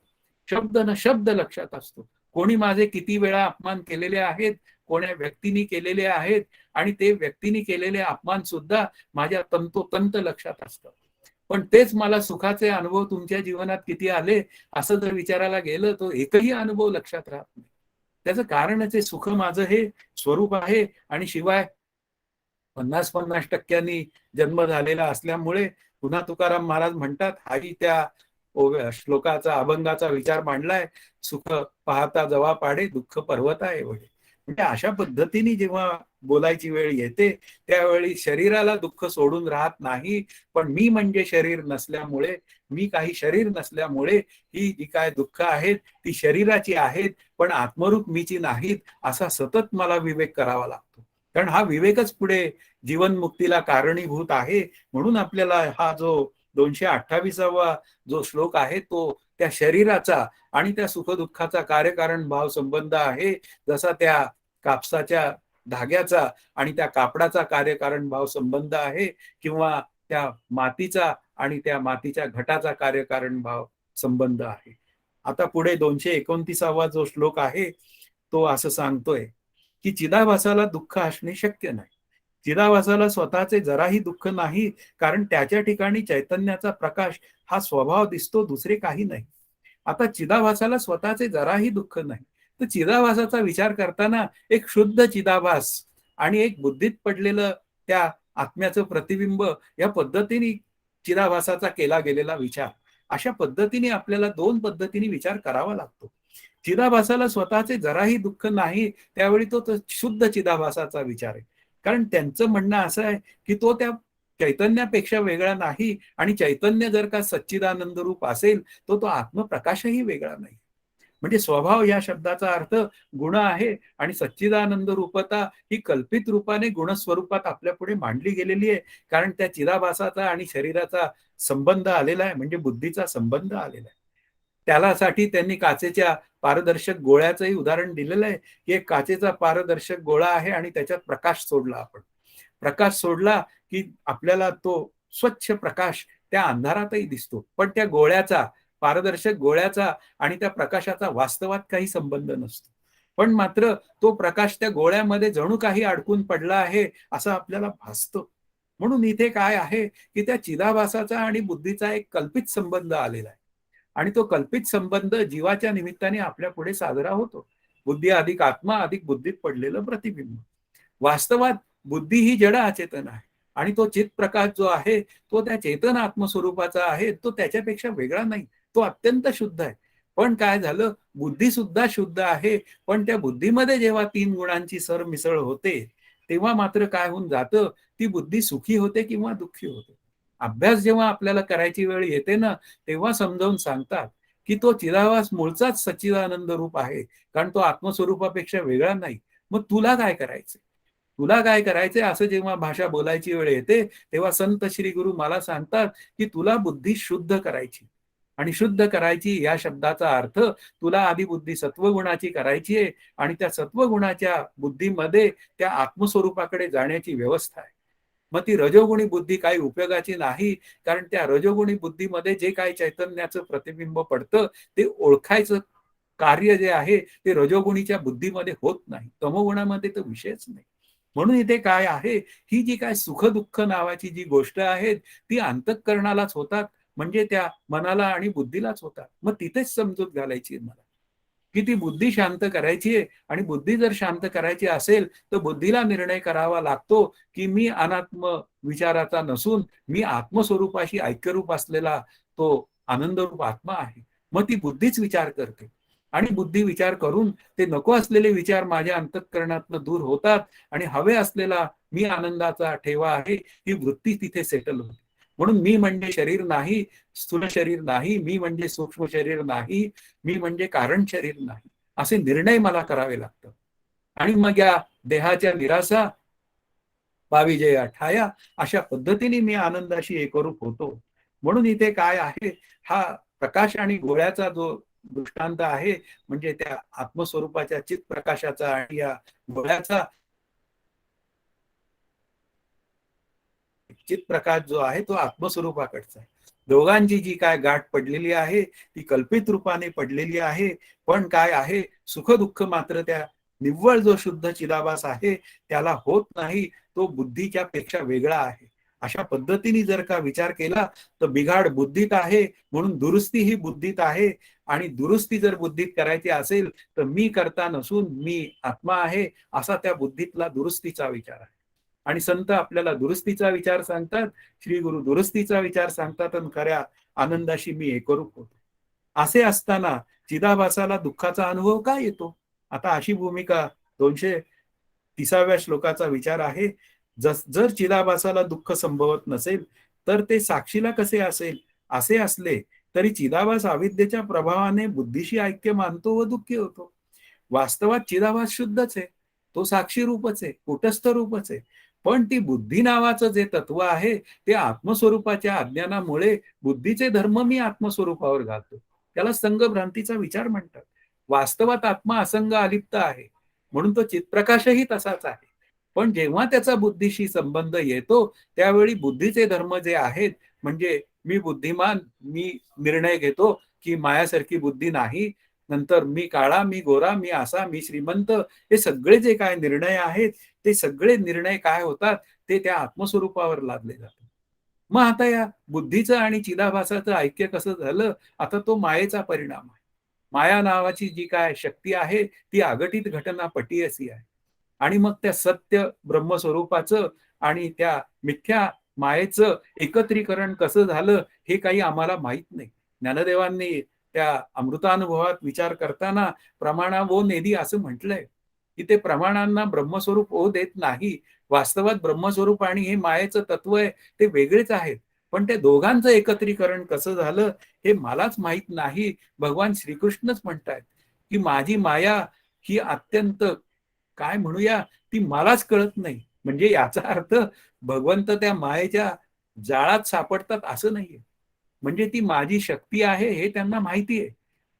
शब्द न शब्द लक्षात असतो. कोणी माझे किती वेळा अपमान केलेले आहेत, कोण्या व्यक्तीने केलेले आहेत आणि ते व्यक्तीने केलेले अपमान सुद्धा माझ्या तंतोतंत लक्षात असतं. पण तेच मला सुखाचे अनुभव तुमच्या जीवनात किती आले असं जर विचारायला गेलं तर एकही अनुभव लक्षात राहत नाही. त्याचं कारणच आहे सुख माझं हे स्वरूप आहे आणि शिवाय 50-50% जन्म झालेला असल्यामुळे पुन्हा तुकाराम महाराज म्हणतात, हाही त्या श्लोकाचा अभंगाचा विचार मांडलाय, सुख पाहता जवा पाडे दुःख पर्वता एवढे. म्हणजे अशा पद्धतीने जेव्हा बोलायची वेळ येते त्यावेळी शरीराला दुःख सोडून राहत नाही, पण मी म्हणजे शरीर नसल्यामुळे, मी काही शरीर नसल्यामुळे ही जी काय दुःख आहेत ती शरीराची आहेत, पण आत्मरूप मीची नाहीत असा सतत मला विवेक करावा लागतो. कारण हा विवेकच पुढे जीवनमुक्तीला कारणीभूत आहे. म्हणून आपल्याला हा जो 228वा जो श्लोक आहे तो त्या शरीराचा आणि त्या सुखदुःखाचा कार्यकारण भाव संबंध आहे. जसा त्या कापसाच्या धाग्याचा आणि त्या कापडाचा कार्यकारण भाव संबंध आहे, किंवा त्या मातीचा आणि त्या मातीच्या घटाचा कार्यकारण भाव संबंध आहे. आता पुढे 229वा जो श्लोक आहे तो असं सांगतोय, की चिदाभासाला दुःख असणे शक्य नाही. चिदाभासाला स्वतःचे जराही दुःख नाही, कारण त्याच्या ठिकाणी चैतन्याचा प्रकाश हा स्वभाव दिसतो, दुसरे काही नाही. आता चिदाभासाला स्वतःचे जराही दुःख नाही, तर चिदाभासाचा विचार करताना एक शुद्ध चिदाभास आणि एक बुद्धीत पडलेलं त्या आत्म्याचं प्रतिबिंब या पद्धतीने चिदाभासाचा केला गेलेला विचार, अशा पद्धतीने आपल्याला 2 पद्धतीने विचार करावा लागतो. चिदाभासाला स्वतःचे जराही दुःख नाही, त्यावेळी तो शुद्ध चिदाभासाचा विचार आहे. कारण त्यांचं म्हणणं असं आहे, की तो त्या चैतन्यापेक्षा वेगळा नाही आणि चैतन्य जर का सच्चिदानंद रूप असेल, तो आत्मप्रकाशही वेगळा नाही. म्हणजे स्वभाव या शब्दाचा अर्थ गुण आहे आणि सच्चिदानंद रूपता ही कल्पित रूपाने गुणस्वरूपात आपल्या पुढे मांडली गेलेली आहे. कारण त्या चिदाभासाचा आणि शरीराचा संबंध आलेला आहे, म्हणजे बुद्धीचा संबंध आलेला आहे. त्यासाठी त्यांनी काचेच्या पारदर्शक गोळ्याचंही उदाहरण दिलेलं आहे, की एक काचेचा पारदर्शक गोळा आहे आणि त्याच्यात प्रकाश सोडला आपण. प्रकाश सोडला की आपल्याला तो स्वच्छ प्रकाश त्या अंधारातही दिसतो. पण त्या गोळ्याचा, पारदर्शक गोळ्याचा आणि त्या प्रकाशाचा वास्तवात काही संबंध नसतो. पण मात्र तो प्रकाश त्या गोळ्यामध्ये जणू काही अडकून पडला आहे असं आपल्याला भासतं. म्हणून इथे काय आहे, की त्या चिदाभासाचा आणि बुद्धीचा एक कल्पित संबंध आलेला आहे. आणि तो कल्पित संबंध जीवाच्या निमित्ताने आपल्या पुढे साजरा होतो. बुद्धी अधिक आत्मा अधिक बुद्धीत पडलेलं प्रतिबिंब. वास्तवात बुद्धी ही जड अचेतन आहे आणि तो चित प्रकाश जो आहे तो त्या चेतन आत्मस्वरूपाचा आहे. तो त्याच्यापेक्षा वेगळा नाही, तो अत्यंत शुद्ध आहे. पण काय झालं, बुद्धी सुद्धा शुद्ध आहे, पण त्या बुद्धीमध्ये जेव्हा 3 गुणांची सरमिसळ होते तेव्हा मात्र काय होऊन जातं, ती बुद्धी सुखी होते किंवा दुःखी होते. अभ्यास जेव्हा आपल्याला करायची वेळ येते ना, तेव्हा समजावून सांगतात, की तो चिदाभास मूळचाच सच्चिदानंद रूप आहे, कारण तो आत्मस्वरूपापेक्षा वेगळा नाही. मग तुला काय करायचंय? तुला काय करायचंय असं जेव्हा भाषा बोलायची वेळ येते, तेव्हा संत श्री गुरु मला सांगतात, की तुला बुद्धी शुद्ध करायची. आणि शुद्ध करायची या शब्दाचा अर्थ तुला आधी बुद्धी सत्वगुणाची करायची आहे आणि त्या सत्वगुणाच्या बुद्धीमध्ये त्या आत्मस्वरूपाकडे जाण्याची व्यवस्था आहे. मग ती रजोगुणी बुद्धी काही उपयोगाची नाही, कारण त्या रजोगुणी बुद्धीमध्ये जे काही चैतन्याचं प्रतिबिंब पडतं ते ओळखायचं कार्य जे आहे ते रजोगुणीच्या बुद्धीमध्ये होत नाही. तमोगुणामध्ये तर विषयच नाही. म्हणून इथे काय आहे, ही जी काय सुख दुःख नावाची जी गोष्ट आहे ती अंतःकरणालाच होतात, म्हणजे त्या मनाला आणि बुद्धीलाच होतात. मग तिथेच समजूत घालायची मला, की ती बुद्धी शांत करायची आहे आणि बुद्धी जर शांत करायची असेल तर बुद्धीला निर्णय करावा लागतो, की मी अनात्म विचाराचा नसून मी आत्मस्वरूपाशी ऐक्यरूप असलेला तो आनंदरूप आत्मा आहे. मग ती बुद्धीच विचार करते आणि बुद्धी विचार करून ते नको असलेले विचार माझ्या अंतःकरणातून दूर होतात आणि हवे असलेला मी आनंदाचा ठेवा आहे ही वृत्ती तिथे सेटल होते. म्हणून मी म्हणजे शरीर नाही, स्थूल शरीर नाही, मी म्हणजे सूक्ष्म शरीर नाही, मी म्हणजे कारण शरीर नाही, असे निर्णय मला करावे लागतात. आणि मग या देहाच्या निराशा पाविजया ठाया, अशा पद्धतीने मी आनंदाशी एकरूप होतो. म्हणून इथे काय आहे, हा प्रकाश आणि गोळ्याचा जो दृष्टांत आहे, म्हणजे त्या आत्मस्वरूपाच्या चित प्रकाशाचा आणि या गोळ्याचा चित प्रकाश जो आहे तो आत्मस्वरूपाकडचा आहे. दोघांची जी काय गाठ पडलेली आहे ती कल्पित रूपाने पडलेली आहे. पण काय आहे, सुख दुःख मात्र त्या निव्वळ जो शुद्ध चिदाभास आहे त्याला होत नाही, तो बुद्धीच्या पेक्षा वेगळा आहे. अशा पद्धतीने जर का विचार केला तर बिघाड बुद्धीत आहे, म्हणून दुरुस्ती ही बुद्धीत आहे. आणि दुरुस्ती जर बुद्धीत करायची असेल तर मी करता नसून मी आत्मा आहे, असा त्या बुद्धीतला दुरुस्तीचा विचार आहे. आणि संत आपल्याला दुरुस्तीचा विचार सांगतात, श्री गुरु दुरुस्तीचा विचार सांगतात, आणि खऱ्या आनंदाशी मी एकरूप होतो. असे असताना चिदाभासाला दुःखाचा अनुभव का येतो? आता अशी भूमिका 230व्या श्लोकाचा विचार आहे. जर चिदाभासाला दुःख संभवत नसेल तर ते साक्षीला कसे असेल? असे असले तरी चिदाभास अविद्येच्या प्रभावाने बुद्धीशी ऐक्य मानतो व दुःखी होतो. वास्तवात चिदाभास शुद्धच आहे, तो साक्षी रूपच आहे, कुटस्थ रूपच आहे. पण ती बुद्धी नावाचं जे तत्व आहे ते आत्मस्वरूपाच्या अज्ञानामुळे बुद्धीचे धर्म मी आत्मस्वरूपावर घालतो, त्याला संगभ्रांतीचा विचार म्हणतात. वास्तवात आत्मा असंग अलिप्त आहे, म्हणून तो चित्प्रकाशही तसाच आहे. पण जेव्हा त्याचा बुद्धीशी संबंध येतो त्यावेळी बुद्धीचे धर्म जे आहेत, म्हणजे मी बुद्धिमान, मी निर्णय घेतो की मायासारखी बुद्धी नाही, नंतर मी काळा, मी गोरा, मी असा, मी श्रीमंत, हे सगळे जे काय निर्णय आहेत ते सगळे निर्णय काय होतात, ते त्या आत्मस्वरूपावर लादले जातात. मग आता या बुद्धीचं आणि चिदाभासाचं ऐक्य कसं झालं? आता तो मायेचा परिणाम आहे. माया नावाची जी काय शक्ती आहे ती अघटित घटना पटी अशी आहे. आणि मग त्या सत्य ब्रह्मस्वरूपाचं आणि त्या मिथ्या मायेचं एकत्रीकरण कसं झालं हे काही आम्हाला माहीत नाही. ज्ञानदेवांनी त्या अमृतानुभवात विचार करताना प्रमाणा वो नेदी असं म्हटलंय, की ते प्रमाणांना ब्रह्मस्वरूप ओ देत नाही. वास्तवात ब्रह्मस्वरूप आणि हे मायेचं तत्व आहे ते वेगळेच आहेत. पण ते दोघांचं एकत्रीकरण कसं झालं हे मलाच माहीत नाही. भगवान श्रीकृष्णच म्हणतायत, की माझी माया ही अत्यंत काय म्हणूया, ती मलाच कळत नाही. म्हणजे याचा अर्थ भगवंत त्या मायेच्या जाळात सापडतात असं नाहीये. म्हणजे ती माझी शक्ती आहे हे त्यांना माहिती आहे.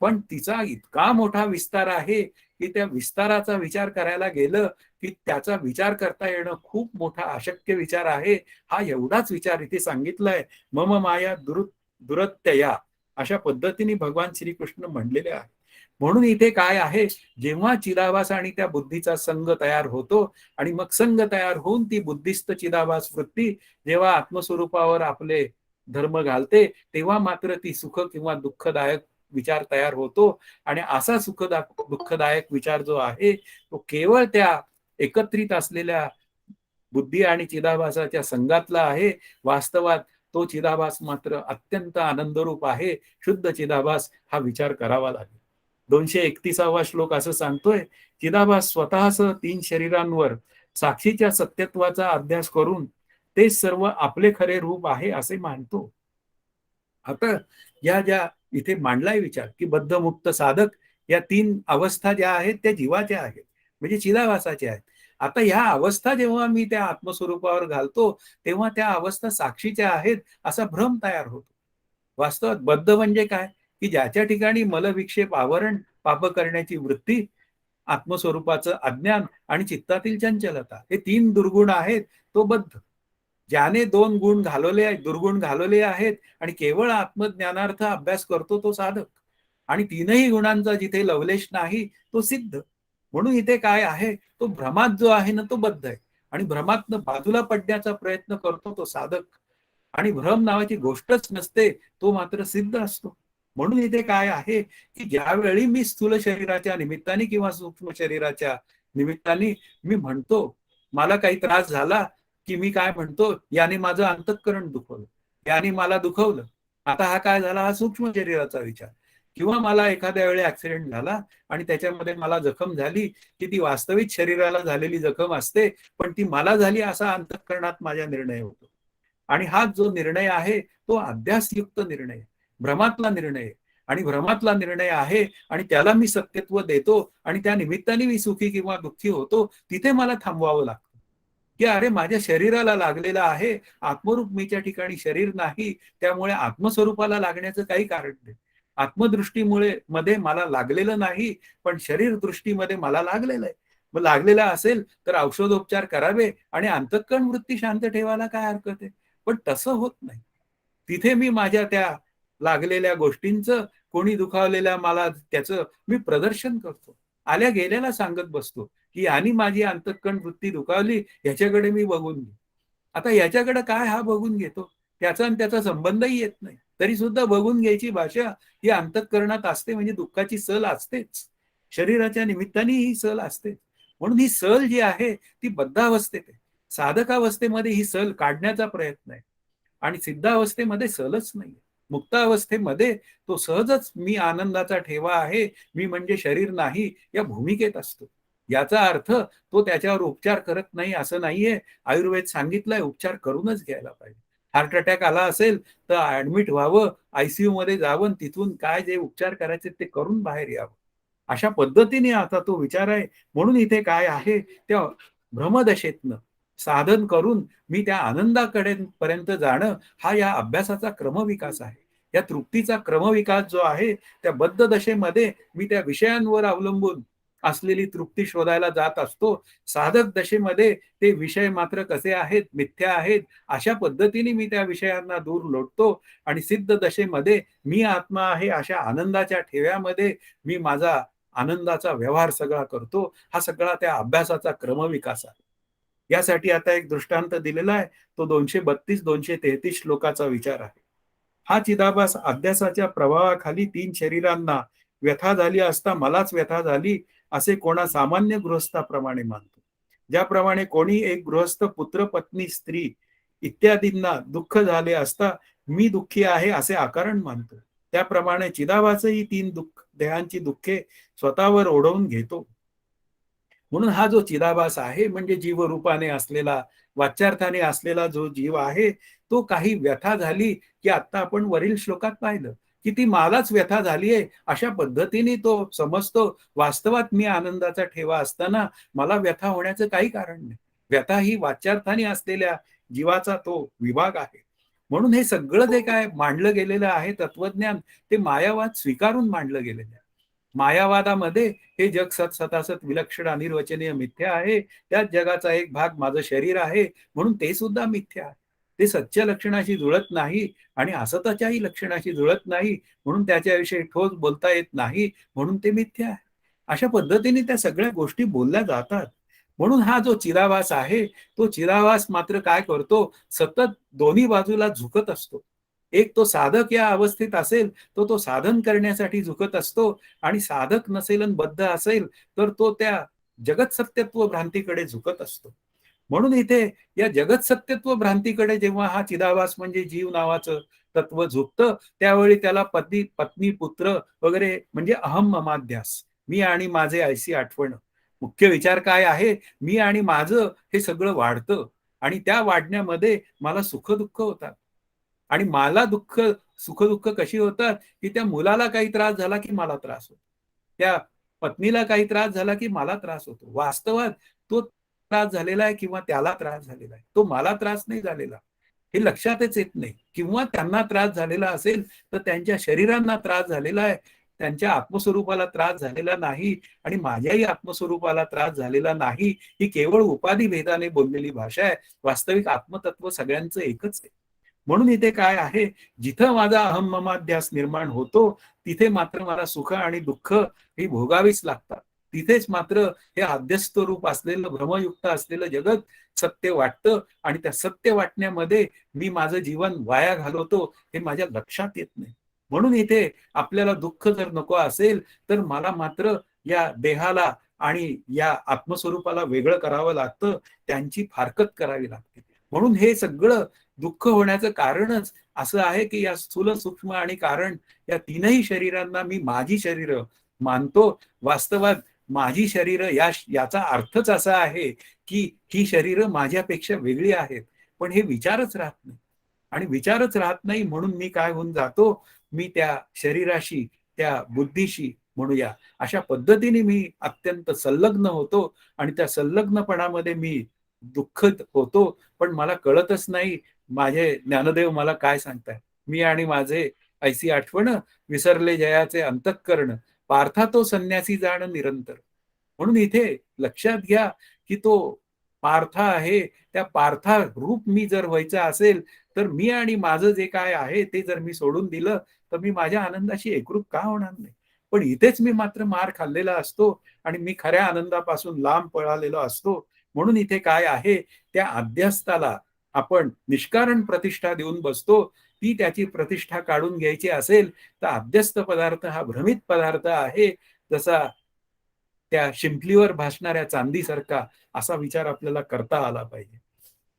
पण तिचा इतका मोठा विस्तार आहे, की त्या विस्ताराचा विचार करायला गेलं, की त्याचा विचार करता येणं खूप मोठा अशक्य विचार आहे. हा एवढाच विचार इथे सांगितलाय. मम माया दुरत्यया, अशा पद्धतीने भगवान श्रीकृष्ण म्हणलेले आहे. म्हणून इथे काय आहे, जेव्हा चिदाभास आणि त्या बुद्धीचा संग तयार होतो आणि मग संग तयार होऊन ती बुद्धिस्त चिदाभास वृत्ती जेव्हा आत्मस्वरूपावर आपले धर्म घालते, तेव्हा मात्र ती सुख किंवा दुःखदायक विचार तयार होतो. आणि असा दुःखदायक विचार जो आहे तो केवळ त्या एकत्रित असलेल्या बुद्धी आणि चिदाभासाच्या संघातला आहे. वास्तवात तो चिदाभास मात्र अत्यंत आनंदरूप आहे, शुद्ध चिदाभास, हा विचार करावा लागेल. 231वा श्लोक असं सांगतोय, चिदाभास स्वतःसह 3 शरीरांवर साक्षीच्या सत्यत्वाचा अभ्यास करून ते सर्व आपले खरे रूप आहे असे मानतो. आता या ज्या इथे मांडलाय विचार, की बद्धमुक्त साधक, या 3 अवस्था ज्या आहेत त्या जीवाच्या आहेत, म्हणजे चिदाभासाच्या आहेत. आता ह्या अवस्था जेव्हा मी त्या आत्मस्वरूपावर घालतो तेव्हा त्या अवस्था साक्षीच्या आहेत असा भ्रम तयार होतो. वास्तवात बद्ध म्हणजे काय, की ज्याच्या ठिकाणी मलविक्षेप, आवरण, पाप करण्याची वृत्ती, आत्मस्वरूपाचं अज्ञान आणि चित्तातील चंचलता, हे 3 दुर्गुण आहेत, तो बद्ध. ज्याने 2 गुण घालवले आहेत, दुर्गुण घालवले आहेत आणि केवळ आत्मज्ञानार्थ अभ्यास करतो तो साधक. आणि 3ही गुणांचा जिथे लवलेश नाही तो सिद्ध. म्हणून इथे काय आहे, तो भ्रमात जो आहे ना तो बद्ध आहे. आणि भ्रमातनं बाजूला पडण्याचा प्रयत्न करतो तो साधक. आणि भ्रम नावाची गोष्टच नसते, तो मात्र सिद्ध असतो. म्हणून इथे काय आहे, की ज्यावेळी मी स्थूल शरीराच्या निमित्ताने किंवा सूक्ष्म शरीराच्या निमित्ताने मी म्हणतो, मला काही त्रास झाला, की मी काय म्हणतो, याने माझं अंतःकरण दुखवलं, याने मला दुखवलं. आता हा काय झाला, हा सूक्ष्म शरीराचा विचार. किंवा मला एखाद्या वेळी ऍक्सिडेंट झाला आणि त्याच्यामध्ये मला जखम झाली, की ती वास्तविक शरीराला झालेली जखम असते, पण ती मला झाली असा अंतःकरणात माझ्या निर्णय होतो. आणि हा जो निर्णय आहे तो अध्यासयुक्त निर्णय आहे, भ्रमातला निर्णय आहे. आणि भ्रमातला निर्णय आहे आणि त्याला मी सत्यत्व देतो आणि त्या निमित्ताने मी सुखी किंवा दुःखी होतो, तिथे मला थांबवावं लागतं. की अरे माझ्या शरीराला लागलेलं आहे, आत्मरूप मीच्या ठिकाणी शरीर नाही, त्यामुळे आत्मस्वरूपाला लागण्याचं काही कारण नाही. आत्मदृष्टीमुळे मध्ये मला लागलेलं नाही, पण शरीर दृष्टीमध्ये मला लागलेलं आहे. मग लागलेला असेल तर औषधोपचार करावे आणि अंतःकरण वृत्ती शांत ठेवायला काय हरकत आहे? पण तसं होत नाही. तिथे मी माझ्या त्या लागलेल्या गोष्टींचं, कोणी दुखावलेल्या मला त्याचं मी प्रदर्शन करतो. आल्या गेल्याला सांगत बसतो, की यानी माझी अंतःकरण वृत्ती दुखावली, ह्याच्याकडे मी बघून घे. आता ह्याच्याकडे काय हा बघून घेतो? त्याचा आणि त्याचा संबंधही येत नाही. तरी सुद्धा बघून घ्यायची भाषा ही अंतःकरणात असते, म्हणजे दुःखाची सल असतेच. शरीराच्या निमित्ताने ही सल असते. म्हणून ही सल जी आहे ती बद्धावस्थेत आहे. साधकावस्थेमध्ये ही सल काढण्याचा प्रयत्न आहे आणि सिद्धावस्थेमध्ये सहलच नाही. मुक्तावस्थेमध्ये तो सहजच मी आनंदाचा ठेवा आहे, मी म्हणजे शरीर नाही, या भूमिकेत असतो. याचा अर्थ तो त्याच्यावर उपचार करत नाही असं नाहीये. आयुर्वेद सांगितलंय उपचार करूनच घ्यायला पाहिजे. हार्ट अटॅक आला असेल तर ऍडमिट व्हावं, आयसीयू मध्ये जावं, तिथून काय जे उपचार करायचे ते करून बाहेर यावं. अशा पद्धतीने आता तो विचार आहे. म्हणून इथे काय आहे, त्या भ्रमदशेतनं साधन करून मी त्या आनंदाकडे पर्यंत जाणं, हा या अभ्यासाचा क्रमविकास आहे. या तृप्तीचा क्रमविकास जो आहे, त्या बद्ध दशेमध्ये मी त्या विषयांवर अवलंबून असलेली तृप्ती शोधायला जात असतो. साधक दशेमध्ये ते विषय मात्र कसे आहेत, मिथ्या आहेत, अशा पद्धतीने मी त्या विषयांना दूर लोटतो आणि सिद्ध दशेमध्ये मी आत्मा आहे अशा आनंदाच्या ठेव्यामध्ये मी माझा आनंदाचा व्यवहार सगळा करतो. हा सगळा त्या अभ्यासाचा क्रमविकास आहे. यासाठी आता एक दृष्टांत दिलेला आहे. तो 232-233 श्लोकाचा विचार आहे. हा चिदाभास अध्यासाच्या प्रभावाखाली 3 शरीरांना व्यथा झाली असता मलाच व्यथा झाली, असे कोणा सामान्य गृहस्थाप्रमाणे मानतो. ज्याप्रमाणे कोणी एक गृहस्थ पुत्र, पत्नी, स्त्री इत्यादींना दुःख झाले असता मी दुःखी आहे असे आकारण मानतो. त्याप्रमाणे चिदाभासही 3 देहांची दुःखे स्वतःवर ओढवून घेतो. म्हणून हा जो चिदाभास आहे म्हणजे जीवरूपाने असलेला, वाच्यार्थाने असलेला जो जीव आहे, तो काही व्यथा झाली की आता आपण वरील श्लोकात पाहिलं की ती मलाच व्यथा झाली आहे अशा पद्धतीने तो समजतो. वास्तवात मी आनंदाचा ठेवा असताना मला व्यथा होण्याचं काही कारण नाही. व्यथा ही वाच्यार्थाने असलेल्या जीवाचा तो विभाग आहे. म्हणून हे सगळं जे काय मांडलं गेलेलं आहे तत्वज्ञान, ते मायावाद स्वीकारून मांडलं गेलेलं आहे. मायावादामध्ये हे जग सत सतासत विलक्षण अनिर्वचनीय मिथ्या आहे. त्याच जगाचा एक भाग माझं शरीर आहे, म्हणून ते सुद्धा मिथ्या आहे. ते सत्य लक्षणाशी जुळत नाही आणि असताच्याही लक्षणाशी जुळत नाही, म्हणून त्याच्याविषयी ठोस बोलता येत नाही, म्हणून ते मिथ्या आहे. अशा पद्धतीने त्या सगळ्या गोष्टी बोलल्या जातात. म्हणून हा जो चिदाभास आहे, तो चिदाभास मात्र काय करतो, सतत दोन्ही बाजूला झुकत असतो. एक तो साधक या अवस्थेत असेल तो तो साधन करण्यासाठी झुकत असतो आणि साधक नसेल आणि बद्ध असेल तर तो त्या जगत सत्यत्व भ्रांतीकडे झुकत असतो. म्हणून इथे या जगत सत्यत्व भ्रांतीकडे जेव्हा हा चिदाभास म्हणजे जीव नावाचं तत्व झुकतं, त्यावेळी त्याला पती, पत्नी, पुत्र वगैरे म्हणजे अहम ममाध्यास, मी आणि माझे ऐसी आठवण. मुख्य विचार काय आहे, मी आणि माझं हे सगळं वाढतं आणि त्या वाढण्यामध्ये मला सुख दुःख होतात. आणि मला दुःख, सुख दुःख कशी होतात, की त्या मुलाला काही त्रास झाला की मला त्रास होतो. त्या पत्नीला काही त्रास झाला की मला त्रास होतो. वास्तवात तो त्रास झालेला आहे किंवा त्याला त्रास झालेला आहे, तो मला त्रास नाही झालेला, हे लक्षातच येत नाही. किंवा त्यांना त्रास झालेला असेल तर त्यांच्या शरीरांना त्रास झालेला आहे, त्यांच्या आत्मस्वरूपाला त्रास झालेला नाही आणि माझ्याही आत्मस्वरूपाला त्रास झालेला नाही. ही केवळ उपाधी भेदाने बोललेली भाषा आहे. वास्तविक आत्मतत्व सगळ्यांचं एकच आहे. म्हणून इथे काय आहे, जिथं माझा अहम ममाध्यास निर्माण होतो तिथे मात्र मला सुख आणि दुःख ही भोगावीच लागतात. तिथेच मात्र हे अध्यस्त रूप असलेलं, भ्रमयुक्त असलेलं जगत सत्य वाटतं आणि त्या सत्य वाटण्यामध्ये मी माझं जीवन वाया घालवतो हे माझ्या लक्षात येत नाही. म्हणून इथे आपल्याला दुःख जर नको असेल तर मला मात्र या देहाला आणि या आत्मस्वरूपाला वेगळं करावं लागतं, त्यांची फारकत करावी लागते. म्हणून हे सगळं दुःख होण्याचं कारणच असं आहे की या स्थूल, सूक्ष्म आणि कारण या तीनही शरीरांना मी माझी शरीर मानतो. वास्तवात माझी शरीर याचा अर्थच असा आहे की ही शरीर माझ्यापेक्षा वेगळी आहेत, पण हे विचारच राहत नाही. आणि विचारच राहत नाही म्हणून मी काय होऊन जातो, मी त्या शरीराशी, त्या बुद्धीशी म्हणूया, अशा पद्धतीने मी अत्यंत संलग्न होतो आणि त्या संलग्नपणामध्ये मी दुःखित होतो. पण मला कळतच नाही, माझे ज्ञानदेव मला काय सांगताय. मी आणि माझे ऐसी आठवण, विसरले जयाचे अंतःकरण, पार्था तो संन्यासी जाण निरंतर. म्हणून इथे लक्षात घ्या, की तो पार्था आहे, त्या पार्था रूप मी जर व्हायचं असेल, तर मी आणि माझं जे काय आहे ते जर मी सोडून दिलं, तर मी माझ्या आनंदाशी एकरूप का होणार नाही? पण इथेच मी मात्र मार खाल्लेला असतो आणि मी खऱ्या आनंदापासून लांब पळालेलो असतो. म्हणून इथे काय आहे, त्या अध्यस्थाला आपण निष्कारण प्रतिष्ठा देऊन बसतो. ती त्याची प्रतिष्ठा काढून घ्यायची असेल, तर अध्यस्थ पदार्थ हा भ्रमित पदार्थ आहे. जसा त्या शिंपलीवर भासणाऱ्या चांदीसारखा असा विचार आपल्याला करता आला पाहिजे.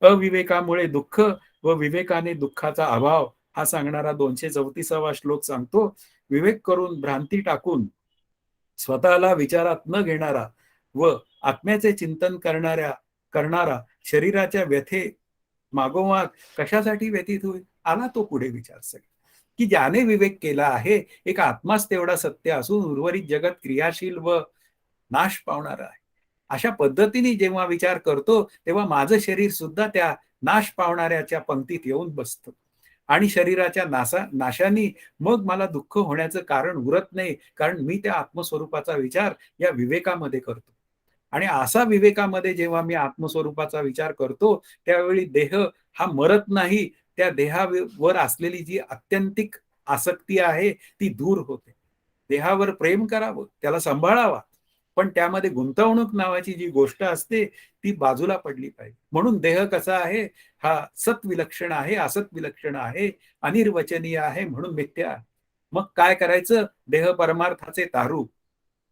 अविवेकामुळे दुःख व विवेकाने दुःखाचा अभाव हा सांगणारा 234वा श्लोक सांगतो. विवेक करून भ्रांती टाकून स्वतःला विचारात न घेणारा व आत्म्याचे चिंतन करणारा शरीराच्या व्यथे मागोमाग कशासाठी व्यतीत होईल, आला तो पुढे विचार सगळा, की ज्याने विवेक केला आहे, एक आत्माच तेवढा सत्य असून उर्वरित जगत क्रियाशील व नाश पावणारा आहे. अशा पद्धतीने जेव्हा विचार करतो, तेव्हा माझं शरीर सुद्धा त्या नाश पावणाऱ्याच्या पंक्तीत येऊन बसतं. आणि शरीराच्या नाशाने मग मला दुःख होण्याचं कारण उरत नाही, कारण मी त्या आत्मस्वरूपाचा विचार या विवेकामध्ये करतो. आणि असा विवेकामध्ये जेव्हा मी आत्मस्वरूपाचा विचार करतो, त्यावेळी देह हा मरत नाही. त्या देहावर असलेली जी आत्यंतिक आसक्ती आहे, ती दूर होते. देहावर प्रेम करावं, त्याला सांभाळावा, पण त्यामध्ये गुंतवणूक नावाची जी गोष्ट असते, ती बाजूला पडली पाहिजे. म्हणून देह कसा आहे, हा सत्विलक्षण आहे, असत्विलक्षण आहे, अनिर्वचनीय आहे, म्हणून मिथ्या आहे. मग काय करायचं? देह परमार्थाचे तारू.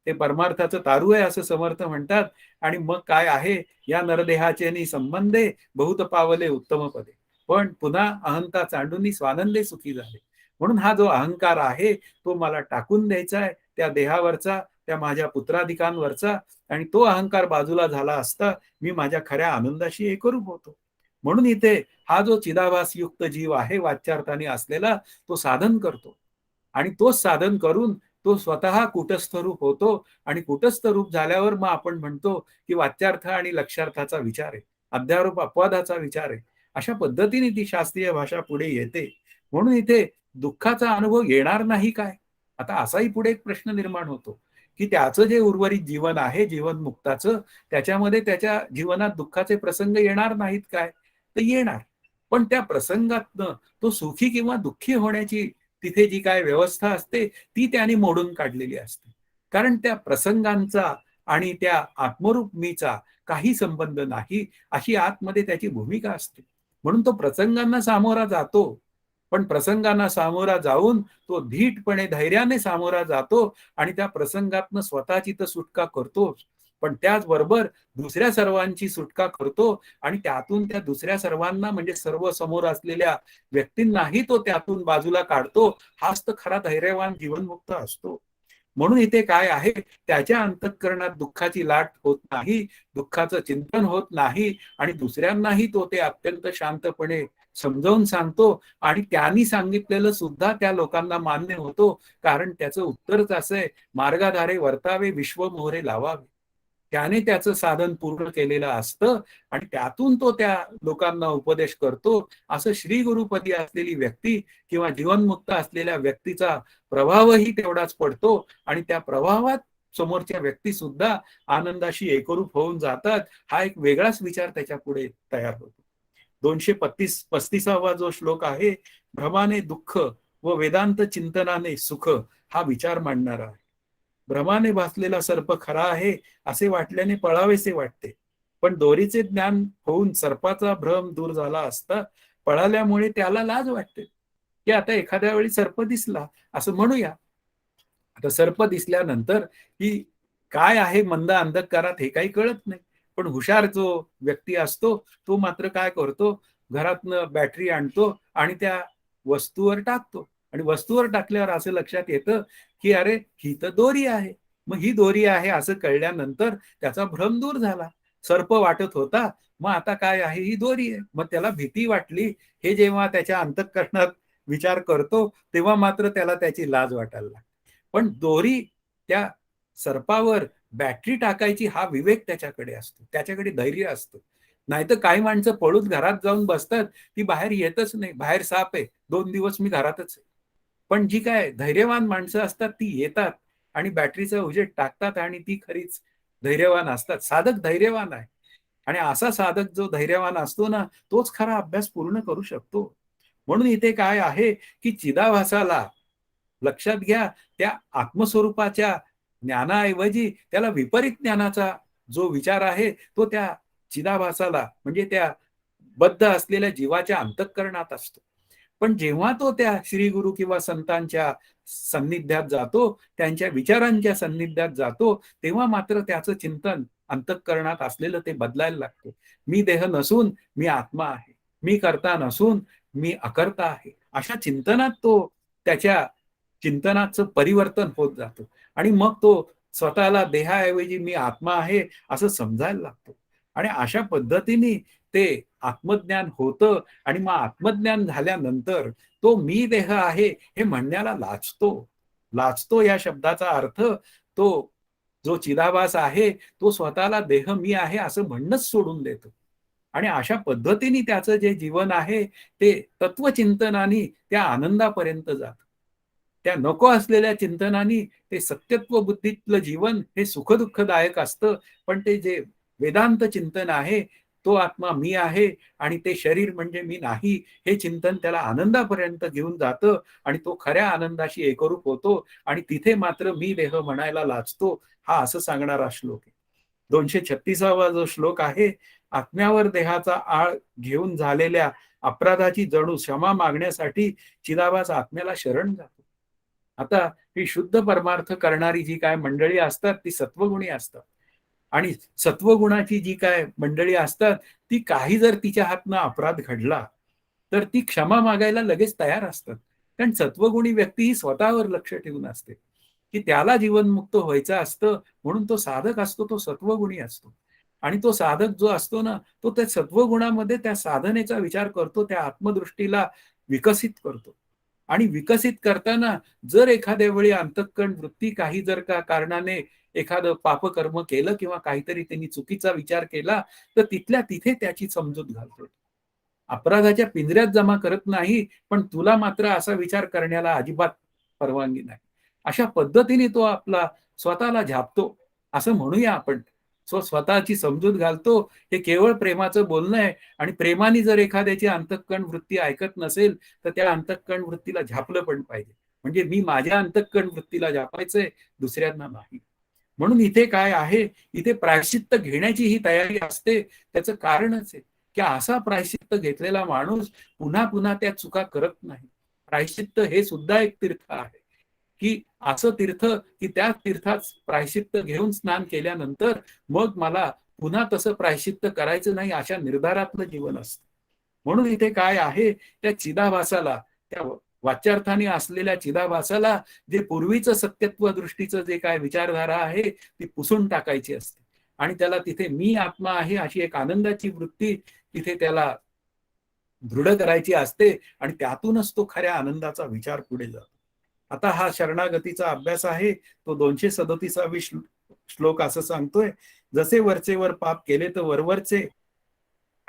ते परमार्थाचं तारू आहे असं समर्थ म्हणतात. आणि मग काय आहे, या नरदेहाचे संबंधे बहुत पावले उत्तम पदे. पण पुन्हा अहंता चांडूनी स्वानंदे सुखी झाले. म्हणून हा जो अहंकार आहे, तो मला टाकून द्यायचा आहे, त्या देहावरचा, त्या माझ्या पुत्राधिकांवरचा. आणि तो अहंकार बाजूला झाला असता मी माझ्या खऱ्या आनंदाशी एकरूप होतो. म्हणून इथे हा जो चिदाभास युक्त जीव आहे वाच्यार्थाने असलेला, तो साधन करतो. आणि तोच साधन करून तो स्वतः कुटस्थ रूप होतो. आणि कुटस्थ रूप झाल्यावर मग आपण म्हणतो, की वाच्यार्थ आणि लक्ष्यार्थाचा विचार आहे, अध्यारोप अपवादाचा विचार आहे. अशा पद्धतीने ती शास्त्रीय भाषा पुढे येते. म्हणून इथे दुःखाचा अनुभव येणार नाही काय? आता असाही पुढे एक प्रश्न निर्माण होतो, की त्याचं जे उर्वरित जीवन आहे, जीवन मुक्ताचं, त्याच्यामध्ये त्याच्या जीवनात दुःखाचे प्रसंग येणार नाहीत काय? तर येणार. पण त्या प्रसंगातनं तो सुखी किंवा दुःखी होण्याची तिथे जी काय व्यवस्था असते, ती त्याने मोडून काढलेली असते. कारण त्या प्रसंगांचा आणि त्या आत्मरूप मीचा काही संबंध नाही, अशी आतमध्ये त्याची भूमिका असते. म्हणून तो प्रसंगांना सामोरा जातो. पण प्रसंगांना सामोरा जाऊन तो धीटपणे, धैर्याने सामोरा जातो आणि त्या प्रसंगातनं स्वतःची तर सुटका करतोच. पण त्याचबरोबर दुसऱ्या सर्वांची सुटका करतो आणि त्यातून त्या दुसऱ्या सर्वांना, म्हणजे सर्व समोर असलेल्या व्यक्तींनाही तो त्यातून बाजूला काढतो. हाच तर खरा धैर्यवान जीवनमुक्त असतो. म्हणून इथे काय आहे, त्याच्या अंतःकरणात दुःखाची लाट होत नाही, दुःखाचं चिंतन होत नाही आणि दुसऱ्यांनाही तो ते अत्यंत शांतपणे समजावून सांगतो. आणि त्यांनी सांगितलेलं सुद्धा त्या लोकांना मान्य होतो, कारण त्याचं उत्तरच असं आहे, मार्गाधारे वर्तावे विश्व मोहरे लावावे. त्याने त्याचं साधन पूर्ण केलेलं असतं आणि त्यातून तो त्या लोकांना उपदेश करतो. असं श्री गुरुपदी असलेली व्यक्ती किंवा जीवनमुक्त असलेल्या व्यक्तीचा प्रभावही तेवढाच पडतो आणि त्या प्रभावात समोरच्या व्यक्ती सुद्धा आनंदाशी एकरूप होऊन जातात. हा एक वेगळाच विचार त्याच्या पुढे तयार होतो. 235वा जो श्लोक आहे, भ्रमाने दुःख व वेदांत चिंतनाने सुख, हा विचार मांडणारा आहे. भ्रमाने भासलेला सर्प खरा आहे असे वाटल्याने पळावेसे वाटते. पण दोरीचे ज्ञान होऊन सर्पाचा भ्रम दूर झाला असता पळाल्यामुळे त्याला लाज वाटते, की आता एखाद्या वेळी सर्प दिसला असं म्हणूया. आता सर्प दिसल्यानंतर की काय आहे मंद अंधकारात हे काही कळत नाही. पण हुशार जो व्यक्ती असतो, तो मात्र काय करतो, घरातनं बॅटरी आणतो आणि त्या वस्तूवर टाकतो. आणि वस्तूवर टाकल्यावर असं लक्षात येतं, की अरे ही तर दोरी आहे. मग ही दोरी आहे असं कळल्यानंतर त्याचा भ्रम दूर झाला. सर्प वाटत होता, मग आता काय आहे, ही दोरी आहे. मग त्याला भीती वाटली. हे जेव्हा त्याच्या अंतःकरणात विचार करतो, तेव्हा मात्र त्याला त्याची लाज वाटायला लागते. पण दोरी त्या सर्पावर बॅटरी टाकायची हा विवेक त्याच्याकडे असतो. त्याच्याकडे धैर्य असतं. नाहीतर काही माणसं पळून घरात जाऊन बसतात, ती बाहेर येतच नाही. बाहेर साप आहे, 2 दिवस मी घरातच आहे. पण जी काय धैर्यवान माणसं असतात ती येतात आणि बॅटरीचा उजेड टाकतात आणि ती खरीच धैर्यवान असतात. साधक धैर्यवान आहे. आणि असा साधक जो धैर्यवान असतो ना, तोच खरा अभ्यास पूर्ण करू शकतो. म्हणून इथे काय आहे, की चिदाभासाला लक्षात घ्या, त्या आत्मस्वरूपाच्या ज्ञानाऐवजी त्याला विपरीत ज्ञानाचा जो विचार आहे, तो त्या चिदाभासाला म्हणजे त्या बद्ध असलेल्या जीवाच्या अंतःकरणात असतो. पण जेव्हा तो त्या श्री गुरु किंवा संतांच्या सान्निध्यात जातो, त्यांच्या विचारांच्या सान्निध्यात जातो, तेव्हा मात्र त्याचं चिंतन अंतःकरणात असलेलं ते बदलायला लागतं. मी देह नसून मी आत्मा आहे. मी कर्ता नसून मी अकर्ता आहे. अशा चिंतनात तो त्याच्या चिंतनाचं परिवर्तन होत जातं आणि मग तो स्वतःला देहाऐवजी मी आत्मा आहे असं समजायला लागतो. आणि अशा पद्धतीने ते आत्मज्ञान होतं आणि मग आत्मज्ञान झाल्यानंतर तो मी देह आहे हे म्हणण्याला लाजतो. लाजतो या शब्दाचा अर्थ तो जो चिदाभास आहे तो स्वतःला देह मी आहे असं म्हणणंच सोडून देतो. आणि अशा पद्धतीने त्याचं जे जीवन आहे ते तत्वचिंतनाने त्या आनंदापर्यंत जातं. त्या नको असलेल्या चिंतनाने ते सत्यत्व बुद्धीतलं जीवन हे सुखदुःखदायक असतं. पण ते जे वेदांत चिंतन आहे, तो आत्मा मी आहे आणि ते शरीर म्हणजे मी नाही, हे चिंतन त्याला आनंदापर्यंत घेऊन जातं आणि तो खऱ्या आनंदाशी एकरूप होतो आणि तिथे मात्र मी देह म्हणायला लाजतो. हा असं सांगणारा श्लोक आहे. 236वा जो श्लोक आहे, आत्म्यावर देहाचा आळ घेऊन झालेल्या अपराधाची जणू क्षमा मागण्यासाठी चिदाभास आत्म्याला शरण जातो. आता ही शुद्ध परमार्थ करणारी जी काय मंडळी असतात ती सत्वगुणी असतात. आणि सत्वगुणाची जी काय मंडळी असतात ती काही जर तिच्या हातनं अपराध घडला तर ती क्षमा मागायला लगेच तयार असतात. कारण सत्वगुणी व्यक्ती ही स्वतःवर लक्ष ठेवून असते की त्याला जीवनमुक्त व्हायचं असतं. म्हणून तो साधक असतो तो सत्वगुणी असतो. आणि तो साधक जो असतो ना तो त्या सत्वगुणामध्ये त्या साधनेचा विचार करतो, त्या आत्मदृष्टीला विकसित करतो. आणि विकसित करताना जर एखाद्या वेळी अंतःकरण वृत्ती काही जर का कारणाने एखादं पापकर्म केलं किंवा काहीतरी त्यांनी चुकीचा विचार केला तर तिथल्या तिथे त्याची समजूत घालतो. अपराधाच्या पिंजऱ्यात जमा करत नाही, पण तुला मात्र असा विचार करण्याला अजिबात परवानगी नाही. अशा पद्धतीने तो आपला स्वतःला झापतो असं म्हणूया आपण. स्वतःची समजूत घालतो. हे केवळ प्रेमाचं बोलणं आहे आणि प्रेमाने जर एखाद्याची अंतःकरण वृत्ती ऐकत नसेल तर त्या अंतःकरण वृत्तीला झापलं पण पाहिजे. म्हणजे मी माझ्या अंतःकरण वृत्तीला झापायचंय, दुसऱ्यांना नाही. म्हणून इथे काय आहे, इथे प्रायश्चित्त घेण्याची ही तयारी असते. त्याचं कारणच आहे की असा प्रायश्चित्त घेतलेला माणूस पुन्हा पुन्हा त्या चुका करत नाही. प्रायश्चित्त हे सुद्धा एक तीर्थ आहे की असं तीर्थ की त्या तीर्थात प्रायश्चित्त घेऊन स्नान केल्यानंतर मग मला पुन्हा तसं प्रायश्चित्त करायचं नाही अशा निर्धारातलं जीवन असतं. म्हणून इथे काय आहे, त्या चिदाभासाला त्या वाच्यार्थाने असलेल्या चिदाभासाला जे पूर्वीचं सत्यत्व दृष्टीचं जे काय विचारधारा आहे ती पुसून टाकायची असते. आणि त्याला तिथे मी आत्मा आहे अशी एक आनंदाची वृत्ती तिथे त्याला दृढ करायची असते आणि त्यातूनच तो खऱ्या आनंदाचा विचार पुढे जातो. आता हा शरणागतीचा अभ्यास आहे तो 237वी श्लोक असं सांगतोय, जसे वरचेवर पाप केले तर वरवरचे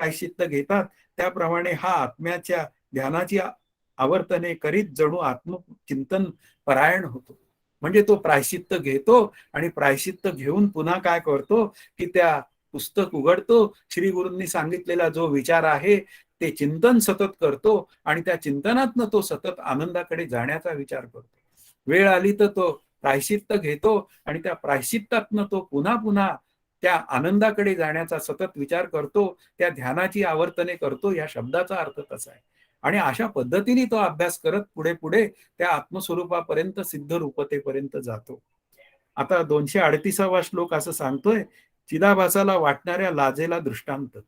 प्रायश्चित्त घेतात त्याप्रमाणे हा आत्म्याच्या ध्यानाची आवर्तने करीत जणू आत्मचिंतन परायण होतो. म्हणजे तो प्रायश्चित्त घेतो आणि प्रायश्चित्त घेऊन पुन्हा काय करतो की त्या पुस्तक उघडतो, श्री गुरूंनी सांगितलेला जो विचार आहे ते चिंतन सतत करतो आणि त्या चिंतनातनं तो सतत आनंदाकडे जाण्याचा विचार करतो. वेळ आली तर तो प्रायश्चित्त घेतो आणि त्या प्रायश्चित्तातनं तो पुन्हा पुन्हा त्या आनंदाकडे जाण्याचा सतत विचार करतो. त्या ध्यानाची आवर्तने करतो या शब्दाचा अर्थ तसा आहे. आणि अशा पद्धतीने तो अभ्यास करत पुढे पुढे त्या आत्मस्वरूपापर्यंत सिद्ध रूपतेपर्यंत जातो. आता 238वा श्लोक असं सांगतोय, चिदाभासाला वाटणाऱ्या लाजेला दृष्टांत.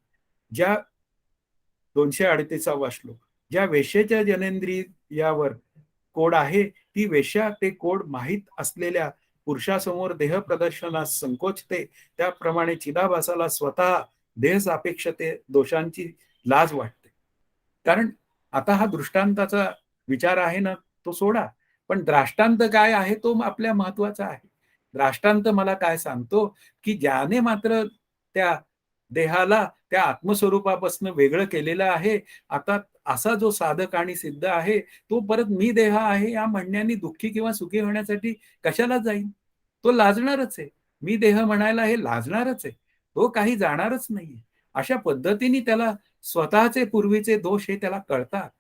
ज्या 238वा श्लोक, ज्या वेश्येच्या जनेंद्रियावर कोड आहे ती वेश्या ते कोड माहीत असलेल्या पुरुषासमोर देह प्रदर्शनास संकोचते, त्याप्रमाणे चिदाभासाला स्वतः देहसापेक्षते दोषांची लाज वाटते. कारण आता हा दृष्टांताचा विचार आहे ना, तो सोडा. पण द्राष्टांत काय आहे तो आपल्या महत्वाचा आहे. द्राष्टांत मला काय सांगतो, की ज्याने मात्र त्या देहाला त्या आत्मस्वरूपापासून वेगळं केलेलं आहे, आता असा जो साधक आणि सिद्ध आहे, तो परत मी देह आहे या म्हणण्याने दुःखी किंवा सुखी होण्यासाठी कशाला जाईल? तो लाजणारच आहे. मी देह म्हणायला हे लाजणारच आहे. तो काही जाणारच नाहीये. अशा पद्धतीने त्याला स्वतःचे पूर्वीचे दोष हे त्याला कळतात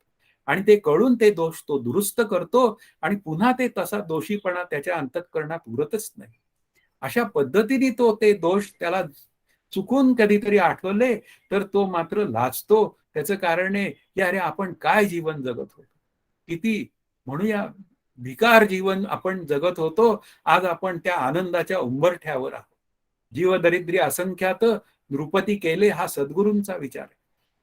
आणि ते कळून ते दोष तो दुरुस्त करतो आणि पुन्हा ते तसा दोषीपणा त्याच्या अंतःकरणात उरतच नाही. अशा पद्धतीने तो ते दोष त्याला चुकून कधीतरी आठवले तर तो मात्र लाजतो. त्याचं कारण आहे, की अरे आपण काय जीवन जगत होतो. किती म्हणूया भिकार जीवन आपण जगत होतो. आज आपण त्या आनंदाच्या उंबरठ्यावर आहोत. जीवदरिद्री असंख्यात नृपती केले हा सद्गुरूंचा विचार आहे.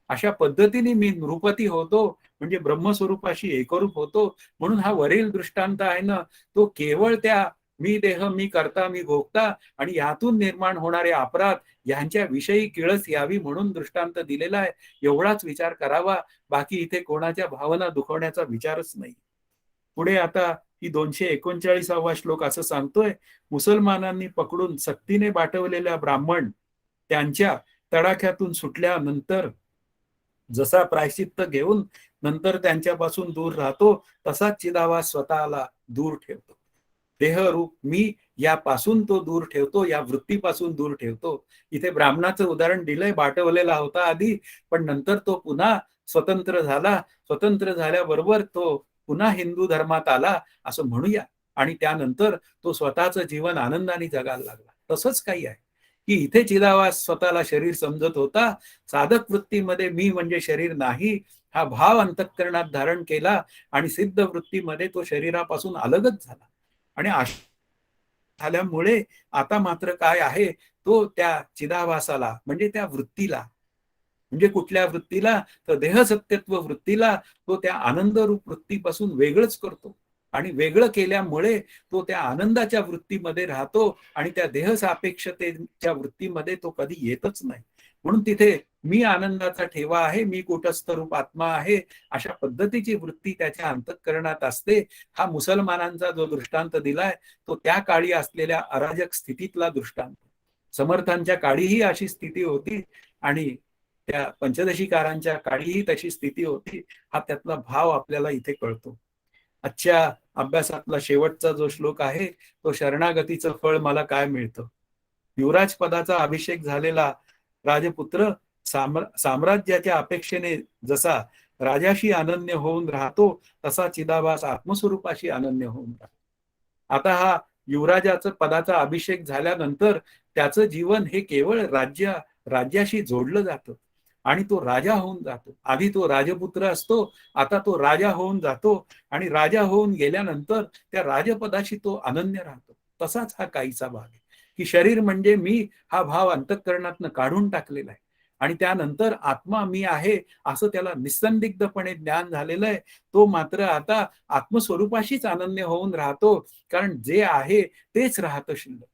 अशा पद्धतीने मी नृपती होतो म्हणजे ब्रह्मस्वरूपाशी एकरूप होतो. म्हणून हा वरील दृष्टांत आहे ना, तो केवळ त्या मी देह, मी करता, मी भोगता आणि यातून निर्माण होणारे अपराध यांच्या विषयी किळस यावी म्हणून दृष्टांत दिलेला आहे. एवढाच विचार करावा. बाकी इथे कोणाच्या भावना दुखवण्याचा विचारच नाही. पुढे आता ही 239वा श्लोक असं सांगतोय, मुसलमानांनी पकडून सक्तीने पाठवलेल्या ब्राह्मण त्यांच्या तडाख्यातून सुटल्यानंतर जसा प्रायश्चित्त घेऊन नंतर त्यांच्यापासून दूर राहतो, तसाच चिदाभास स्वतःला दूर ठेवतो. देहरूप मी यापासून तो दूर ठेवतो, या वृत्तीपासून दूर ठेवतो. इथे ब्राह्मणाचं उदाहरण दिलंय, बाटवलेला होता आधी, पण नंतर तो पुन्हा स्वतंत्र झाला. स्वतंत्र झाल्याबरोबर तो पुन्हा हिंदू धर्मात आला असं म्हणूया आणि त्यानंतर तो स्वतःचं जीवन आनंदाने जगायला लागला. तसंच काही आहे, की इथे चिदाभास स्वतःला शरीर समजत होता. साधक वृत्तीमध्ये मी म्हणजे शरीर नाही हा भाव अंतःकरणात धारण केला आणि सिद्ध वृत्तीमध्ये तो शरीरापासून अलगच झाला. आणि झाल्यामुळे आता मात्र काय आहे, तो त्या चिदाभासाला म्हणजे त्या वृत्तीला म्हणजे कुठल्या वृत्तीला तर देहसत्यत्व वृत्तीला तो त्या आनंदरूप वृत्तीपासून वेगळंच करतो आणि वेगळं केल्यामुळे तो त्या आनंदाच्या वृत्तीमध्ये राहतो आणि त्या देहसापेक्षतेच्या वृत्तीमध्ये तो कधी येतच नाही. म्हणून तिथे मी आनंदाचा ठेवा आहे, मी कूटस्थ रूप आत्मा आहे, अशा पद्धतीची वृत्ती त्याच्या अंतःकरणात असते. हा मुसलमानांचा जो दृष्टांत दिलाय तो त्या काळी असलेल्या अराजक स्थितीतला दृष्टांत. समर्थांच्या काळीही अशी स्थिती होती आणि त्या पंचदशीकारांच्या काळीही तशी स्थिती होती. हा त्यातला भाव आपल्याला इथे कळतो. आजच्या अभ्यासातला शेवटचा जो श्लोक आहे तो शरणागतीचं फळ मला काय मिळतं. युवराज पदाचा अभिषेक झालेला राजपुत्र साम्राज्याच्या अपेक्षेने जसा राजाशी अनन्य होऊन राहतो तसा चिदाभास आत्मस्वरूपाशी अनन्य होऊन राहतो. आता हा युवराजाचं पदाचा अभिषेक झाल्यानंतर त्याचं जीवन हे केवळ राज्याशी जोडलं जातं आणि तो राजा होऊन जातो. आधी तो राजपुत्र असतो, आता तो राजा होऊन जातो आणि राजा होऊन गेल्यानंतर त्या राजपदाशी तो अनन्य राहतो. तसाच हा काहीचा भाग आहे, की शरीर म्हणजे मी हा भाव अंतःकरणातनं काढून टाकलेला आहे आणि त्यानंतर आत्मा मी आहे असं त्याला निसंदिग्धपणे ज्ञान झालेलं आहे. तो मात्र आता आत्मस्वरूपाशीच अनन्य होऊन राहतो, कारण जे आहे तेच राहतं शिल्लक.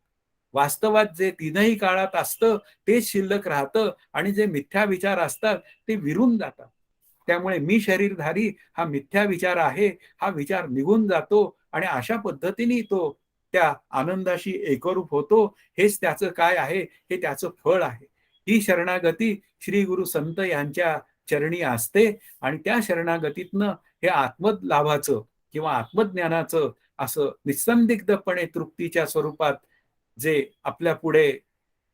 वास्तवात जे तीनही काळात असतं तेच शिल्लक राहतं आणि जे मिथ्या विचार असतात ते विरून जातात. त्यामुळे मी शरीरधारी हा मिथ्या विचार आहे, हा विचार निघून जातो आणि अशा पद्धतीने तो त्या आनंदाशी एकरूप होतो. हेच त्याचं काय आहे, हे त्याचं फळ आहे. ही शरणागती श्री गुरु संत यांच्या चरणी असते आणि त्या शरणागतीतनं हे आत्मलाभाचं किंवा आत्मज्ञानाचं असं निसंदिग्धपणे तृप्तीच्या स्वरूपात जे आपल्या पुढे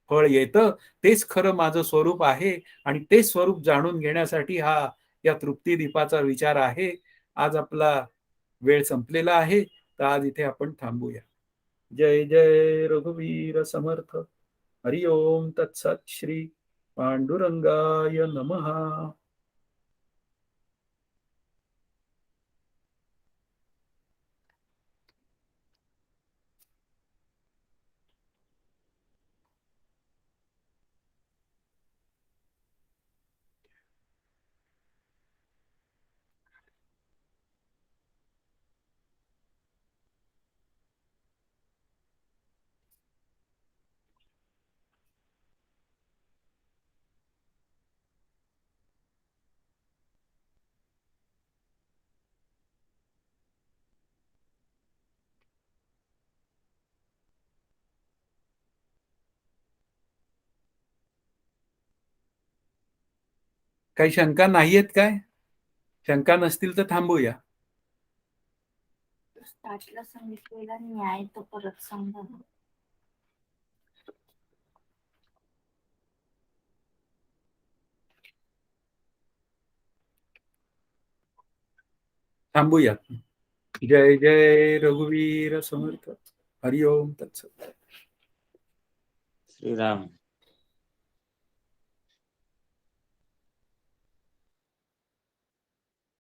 फळ येतं तेच खरं माझं स्वरूप आहे आणि ते स्वरूप जाणून घेण्यासाठी हा या तृप्ती दीपाचा विचार आहे. आज आपला वेळ संपलेला आहे, तर आज इथे आपण थांबूया. जय जय रघुवीर समर्थ. हरि ओम तत्सत श्री पांडुरंगाय नमः. काही शंका नाहीयेत काय? शंका नसतील तर थांबूया. स्टार्टला सांगितलेला न्याय तो परत सांगा ना. थांबूया. जय जय रघुवीर समर्थ. हरिओम तत्सत. श्रीराम.